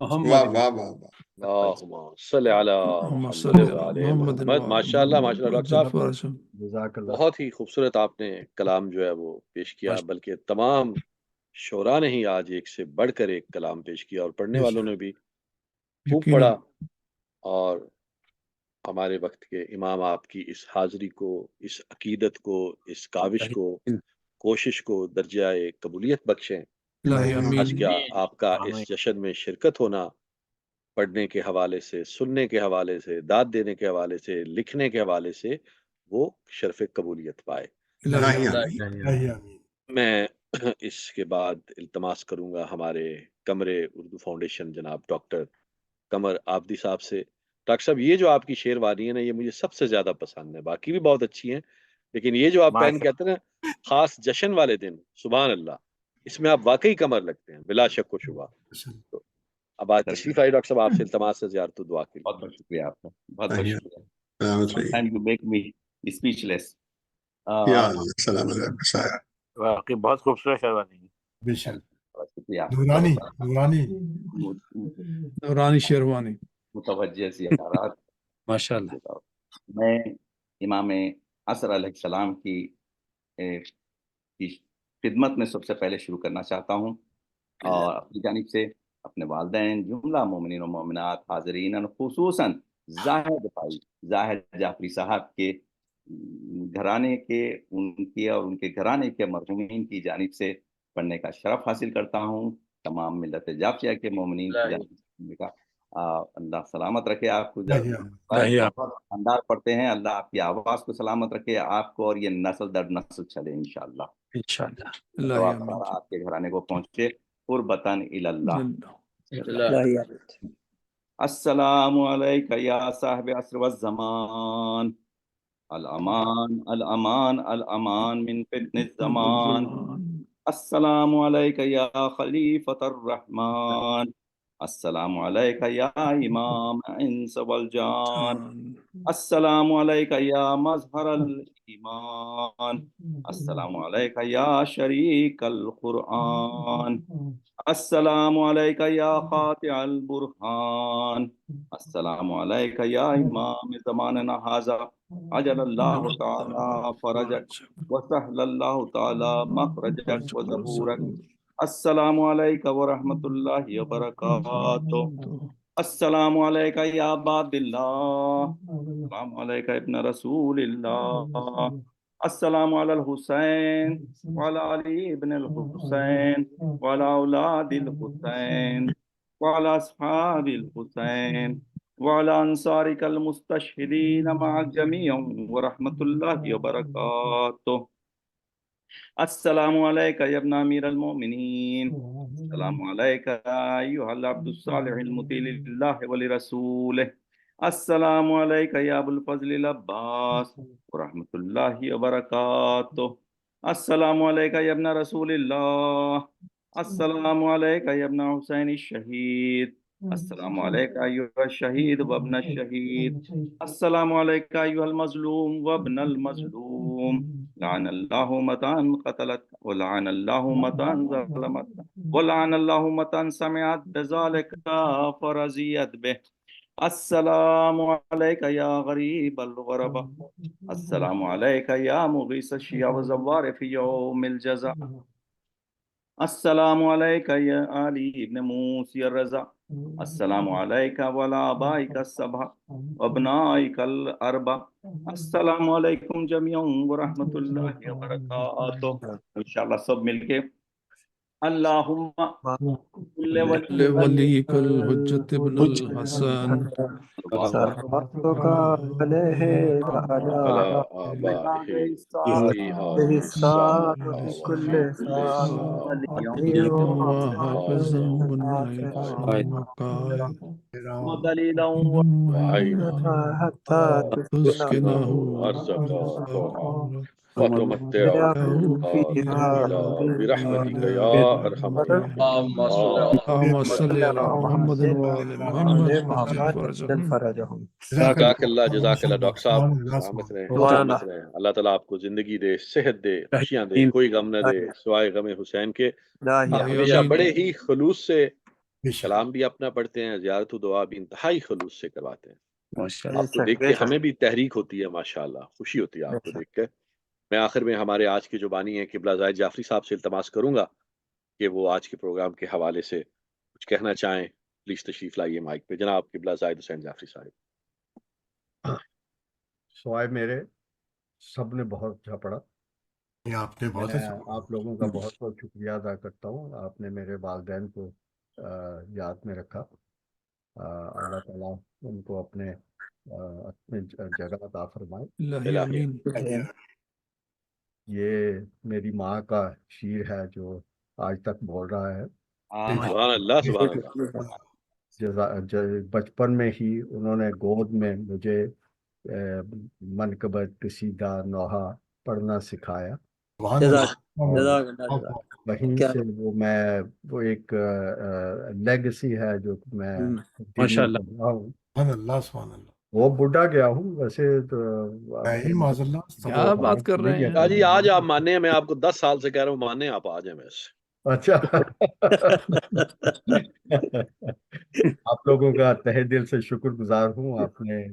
واہ واہ واہ واہ، صلی علی محمد وعلی محمد. ماشاء اللہ ماشاء اللہ ڈاکٹر صاحب بہت ہی خوبصورت آپ نے کلام جو ہے وہ پیش کیا، بلکہ تمام شعراء نے ہی آج ایک سے بڑھ کر ایک کلام پیش کیا، اور پڑھنے والوں نے بھی خوب پڑھا. اور ہمارے وقت کے امام آپ کی اس حاضری کو، اس عقیدت کو، اس کاوش کو، کوشش کو درجہ قبولیت بخشیں. آج کیا آپ کا اس جشن میں شرکت ہونا، پڑھنے کے حوالے سے، سننے کے حوالے سے، داد دینے کے حوالے سے، لکھنے کے حوالے سے وہ شرف قبولیت پائے. میں اس کے بعد التماس کروں گا ہمارے قمر اردو فاؤنڈیشن جناب ڈاکٹر قمر آبدی صاحب سے. ڈاکٹر صاحب یہ جو آپ کی شعروانی ہے نا، یہ مجھے سب سے زیادہ پسند ہے، باقی بھی بہت اچھی ہیں، لیکن یہ جو آپ پین کہتے ہیں نا خاص جشن والے دن، سبحان اللہ، اس میں آپ واقعی قمر لگتے ہیں بلا شک و شبہ. تو اب آج تشریف آئی ڈاکٹر صاحب، آپ سے التماس ہے زیارت و دعا کے لیے. بہت بہت شکریہ آپ کا، بہت بہت شکریہ. You make me speechless. سلام علیکم. واقعی بہت خوبصورت شعروانی ہے. بے شک. شکریہ. نورانی شیروانی. متوجہ زیارات. ماشاء اللہ. میں امام عصر علیہ السلام کی خدمت میں سب سے پہلے شروع کرنا چاہتا ہوں، اور اپنی جانب سے اپنے والدین، جملہ مومنین و مومنات، حاضرین، خصوصاً زاہد بھائی زاہد جعفری صاحب کے گھرانے کے، ان کے اور ان کے گھرانے کے مرحومین کی جانب سے پڑھنے کا شرف حاصل کرتا ہوں. تمام ملت جعفریہ کے مومنین کی جانب سے پڑھنے کا. اللہ سلامت رکھے آپ کو. انداز پڑھتے ہیں، اللہ آپ کی آواز کو سلامت رکھے، آپ کو، اور یہ نسل در نسل چلے انشاءاللہ. آپ کے گھرانے کو پہنچے قربتاً الی اللہ. السلام علیکم یا صاحب عصر والزمان، الامان الامان الامان من فتن الزمان. السلام علیکم یا خلیفۃ الرحمن، السلام علیکم یا امام انس والجان، السلام علیکم یا مظہر الایمان، السلام علیکم یا شریک القرآن، السلام علیکم یا قاطع البرہان، السلام علیکم یا امام زماننا ھذا، عجل اللہ تعالی فرجک وسہل اللہ تعالی مخرجک وظہورک. السلام علیکم ورحمۃ اللہ وبرکاتہ. السلام علیکم یا عباد اللہ، السلام علیکم ابن رسول اللہ، السلام علی الحسین وعلی علی ابن الحسین وعلی اولاد الحسین وعلی اصحاب الحسین وعلی انصارک المستشہدین مع الجمیع ورحمۃ اللہ وبرکاتہ. السلام علیکم یا ابن امیر المؤمنین، السلام علیکم ایھا العبد الصالح المطیع للہ ولرسولہ، السلام علیکم یا ابو الفضل العباس ورحمۃ اللہ وبرکاتہ. السلام علیکم یا ابن رسول اللہ، السلام علیکم یا ابن حسین الشہید، السلام علیکم ایھا الشہید وابن الشہید، السلام علیکم ایھا المظلوم وابن المظلوم. لعن اللہ متان قتلت ولعن اللہ متان ظلمت ولعن اللہ متان سمعت بذلک فرضیت بہ. السلام علیکم یا غریب الغرباء، السلام علیکم یا مغیث الشیع وزوار فی یوم الجزاء، السلام علیکم یا علی ابن موسی الرضا، السلام علیکم وعلی آبائک السبع وابنائک الاربع، السلام علیکم جمیعا ورحمۃ اللہ وبرکاتہ. انشاءاللہ سب مل کے اللہم ولیک الحجت ابن الحسن صلواتک علیہ وعلی آبائہ الصالح فی کل حال وحافظا ونعما ودلیلا حتی تسکنہ وتمتعه فیہا برحمتك یا ارحم اللهم صل على محمد وعلى محمد فرجہم. جزاک اللہ ڈاکٹر صاحب، سلامت رہیں، سلامت رہیں. اللہ تعالیٰ آپ کو زندگی دے، صحت دے، خوشیاں دے، کوئی غم نہ دے سوائے غم حسین کے. آپ ہمیشہ بڑے ہی خلوص سے کلام بھی اپنا پڑھتے ہیں, زیارت و دعا بھی انتہائی خلوص سے کرواتے ہیں. ماشاءاللہ. آپ کو دیکھ کے ہمیں بھی تحریک ہوتی ہے, ماشاءاللہ خوشی ہوتی ہے آپ کو دیکھ کے. میں آخر میں ہمارے آج کے جو بانی ہیں قبلہ زاہد جعفری صاحب سے التماس کروں گا کہ وہ آج کے پروگرام کے حوالے سے کچھ کہنا چاہیں. پلیز تشریف لائیے مائک پہ جناب قبلہ زاہد حسین جعفری صاحب. سوائے میرے سب نے بہت اچھا پڑھا. آپ نے بہت میں آپ لوگوں کا بہت بہت شکریہ ادا کرتا ہوں. آپ نے میرے والدین کو یاد میں رکھا. اللہ تعالیٰ ان کو اپنے جگہ عطا فرمائے. آمین. یہ میری ماں کا شیر ہے جو آج تک بول رہا ہے. سبحان اللہ سبحان اللہ. بچپن میں ہی انہوں نے گود میں مجھے منقبت قصیدہ نوحہ پڑھنا سکھایا. وہیں سے وہ ایک لیگسی ہے جو میں وہ بڑھا گیا ہوں ویسے تو. کیا بات کر رہے ہیں جی, آج آپ مانے, میں آپ کو 10 سال سے کہہ رہا ہوں مانے, آپ آ جائیں. ویسے اچھا آپ لوگوں کا تہہ دل سے شکر گزار ہوں. آپ نے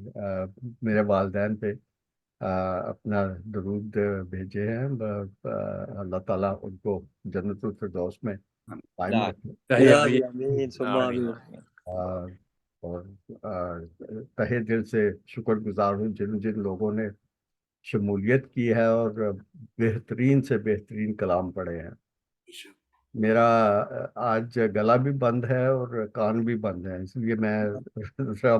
میرے والدین پہ اپنا درود بھیجے ہیں. اللہ تعالیٰ ان کو جنت الفردوس میں قائم رکھے. اور تہہ دل سے شکر گزار ہوں جن جن لوگوں نے شمولیت کی ہے اور بہترین سے بہترین کلام پڑھے ہیں. میرا آج گلا بھی بند ہے اور کان بھی بند ہے, اس لیے میں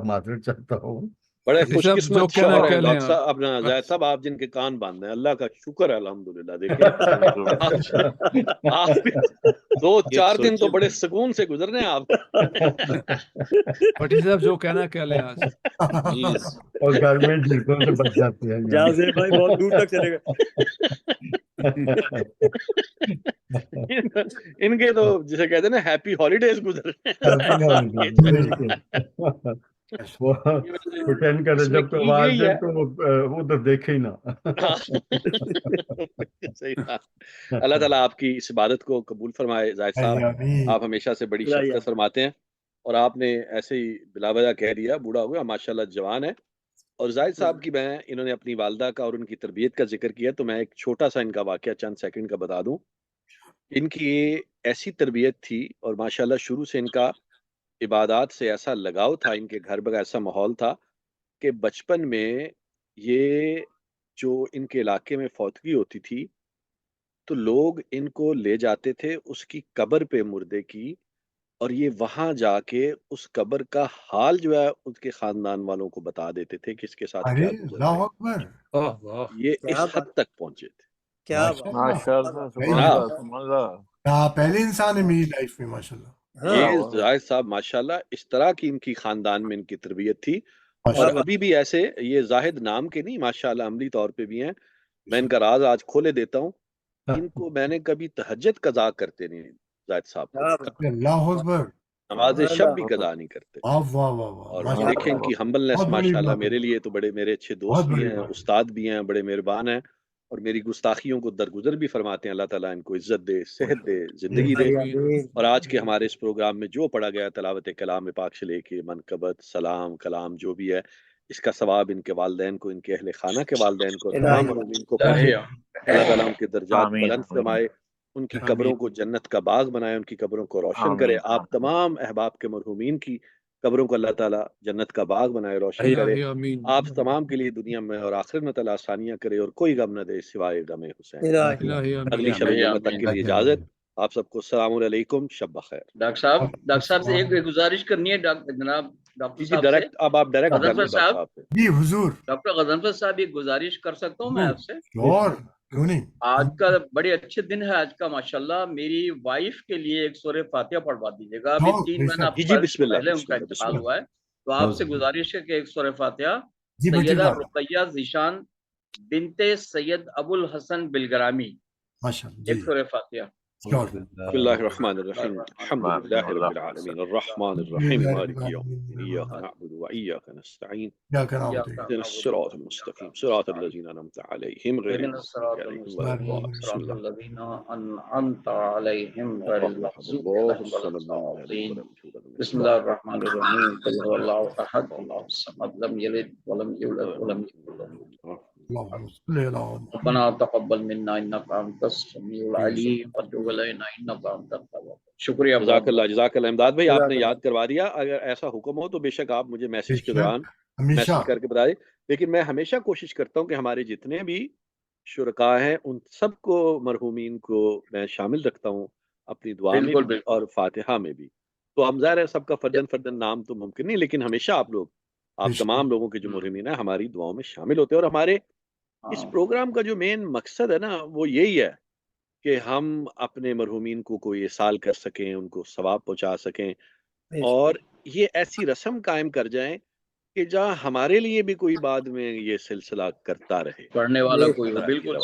معذرت چاہتا ہوں. بڑے خوش قسمت شوہر ہیں ڈاکٹر صاحب, اپنا زاہد صاحب آپ جن کے کان باندھ ہیں, اللہ کا شکر ہے الحمدللہ. دیکھیں آپ 2-4 دن تو بڑے سکون سے گزرنے ہیں آپ. پٹیل صاحب جو کہنا کہہ لیں آج. اور گھر میں جھڑکوں سے بچ جاتے ہیں. جازے بھائی بہت دور تک چلے گئے. ان کے تو جسے کہتے ہیں نا ہیپی ہالیڈیز گزر جب تو آواز دے تو ادھر دیکھے ہی نا. اللہ تعالیٰ آپ کی اس عبادت کو قبول فرمائے. زاہد صاحب آپ ہمیشہ سے بڑی شفقت فرماتے ہیں, اور آپ نے ایسے ہی بلا وجہ کہہ دیا بوڑھا ہو گیا, ماشاءاللہ جوان ہے. اور زاہد صاحب کی میں انہوں نے اپنی والدہ کا اور ان کی تربیت کا ذکر کیا, تو میں ایک چھوٹا سا ان کا واقعہ چند سیکنڈ کا بتا دوں. ان کی ایسی تربیت تھی اور ماشاءاللہ شروع سے ان کا عبادات سے ایسا لگاؤ تھا, ان کے گھر پر ایسا ماحول تھا کہ بچپن میں یہ جو ان کے علاقے میں فوتگی ہوتی تھی تو لوگ ان کو لے جاتے تھے اس کی قبر پہ مردے کی, اور یہ وہاں جا کے اس قبر کا حال جو ہے اس کے خاندان والوں کو بتا دیتے تھے کہ اس کے ساتھ کیا گزر رہا ہے. یہ اس حد تک پہنچے تھے. پہلے انسان ہے میری لائف میں ماشاءاللہ. یہ زاہد صاحب ماشاءاللہ اس طرح کی ان کی خاندان میں ان کی تربیت تھی, اور ابھی بھی ایسے یہ زاہد نام کے نہیں ماشاءاللہ عملی طور پہ بھی ہیں. میں ان کا راز آج کھولے دیتا ہوں. ان کو میں نے کبھی تہجد قضا کرتے نہیں زاہد صاحب, اللہ اکبر, نماز شب بھی قضا نہیں کرتے. اور دیکھیں ان کی ہمبلنس ماشاءاللہ میرے لیے تو بڑے میرے اچھے دوست بھی ہیں, استاد بھی ہیں, بڑے مہربان ہیں, اور میری گستاخیوں کو درگزر بھی فرماتے ہیں. اللہ تعالیٰ ان کو عزت دے, صحت دے, زندگی دے. اور آج کے ہمارے اس پروگرام میں جو پڑھا گیا تلاوت کلام پاک سے لے کے منقبت سلام کلام جو بھی ہے, اس کا ثواب ان کے والدین کو, ان کے اہل خانہ کے والدین کو, تمام مومنین کو پہنچے. اللہ تعالیٰ ان کے درجات بلند فرمائے, ان کی قبروں کو جنت کا باغ بنائے, ان کی قبروں کو روشن کرے. آپ تمام احباب کے مرحومین کی قبروں کو اللہ تعالیٰ جنت کا باغ بنائے, روشن کرے. آپ تمام کے لیے دنیا میں اور آخرت میں تعالیٰ آسانیاں کرے, اور کوئی غم نہ دے سوائے غم حسین. اگلی شب جمعہ تک کے لیے اجازت. آپ سب کو السلام علیکم, شب بخیر. ڈاکٹر صاحب سے ایک گزارش کرنی ہے جناب ڈاکٹر صاحب سے. اب آپ ڈائریکٹ غضنفر صاحب, جی حضور. ڈاکٹر غضنفر صاحب ایک گزارش کر سکتا ہوں میں آپ سے؟ کیوں نہیں. آج کا بڑے اچھے دن ہے آج کا ماشاءاللہ. میری وائف کے لیے ایک سورہ فاتحہ پڑھوا دیجیے گا. ابھی 3 مہینہ پہلے ان کا انتقال ہوا ہے, تو آپ سے گزارش ہے کہ ایک سورہ فاتحہ سیدہ رقیہ ذیشان بنت سید ابو الحسن بلگرامی, ایک سورہ فاتحہ. بسم الله الرحمن الرحيم الحمد لله رب العالمين الرحمن الرحيم مالك يوم الدين إياك نعبد وإياك نستعين اهدنا الصراط المستقيم صراط الذين أنعمت عليهم غير المغضوب عليهم ولا الضالين بسم الله الذين أنعمت عليهم غير المغضوب عليهم ولا الضالين بسم الله الرحمن الرحيم قل هو الله أحد الله الصمد لم يلد ولم يولد ولم يكن له ربنا تقبل منا انك انت السميع العليم وتب علينا انك انت التواب. شکریہ. جزاک اللہ امداد بھائی، آپ نے یاد کروا دیا. اگر ایسا حکم ہو تو بے شک آپ مجھے میسج کے دوران میسج کر کے بتا دیں. لیکن میں ہمیشہ کوشش کرتا ہوں کہ ہمارے جتنے بھی شرکاء ہیں ان سب کو، مرحومین کو میں شامل رکھتا ہوں اپنی دعا میں اور فاتحہ میں بھی. تو ہم ظاہر ہے سب کا فردن نام تو ممکن نہیں، لیکن ہمیشہ آپ تمام لوگوں کے جو مرحومین ہیں ہماری دعاؤں میں شامل ہوتے ہیں. اور ہمارے اس پروگرام کا جو مین مقصد ہے نا وہ یہی ہے کہ ہم اپنے مرحومین کو کوئی سال کر سکیں، ان کو ثواب پہنچا سکیں، اور یہ ایسی رسم قائم کر جائیں کہ جہاں ہمارے لیے بھی کوئی بعد میں یہ سلسلہ کرتا رہے، پڑھنے والا کوئی ہو. بالکل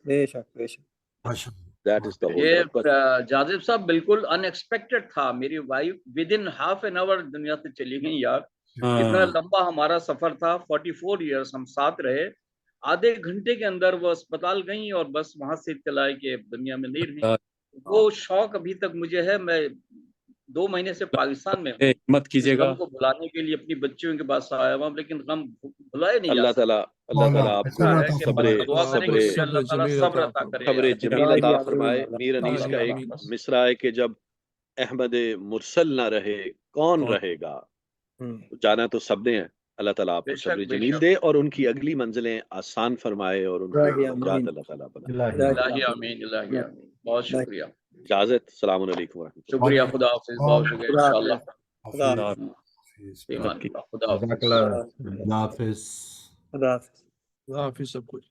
یہ جاذب صاحب بالکل ان ایکسپیکٹڈ تھا. میری wife with in half an hour دنیا سے چلی گئی یار. اتنا لمبا ہمارا سفر تھا، 44 ایئرس ہم ساتھ رہے. آدھے گھنٹے کے اندر وہ اسپتال گئیں اور بس وہاں سے اطلاع کہ دنیا میں نہیں رہی. وہ شوق ابھی تک مجھے ہے. میں 2 مہینے سے پاکستان میں ہوں. مت کیجیے گا کو بلانے کے لیے اپنی بچیوں کے پاس آیا ہوں، لیکن غم بلائے نہیں. اللہ تعالیٰ آپ کو صبر جمیل عطا فرمائے. میر انیس کا ایک مصرع ہے کہ جب احمد مرسل نہ رہے کون رہے گا. جانا تو سب نے ہے. اللہ تعالیٰ آپ کو صبر جمیل دے اور ان کی اگلی منزلیں آسان فرمائے اور ان کو نجات اللہ تعالیٰ بنائے. آمین. بہت شکریہ. اجازت. السلام علیکم ورحمۃ اللہ. شکریہ. خدا حافظ. بہت شکریہ. انشاءاللہ. خدا حافظ. خدا حافظ. خدا حافظ سب کچھ.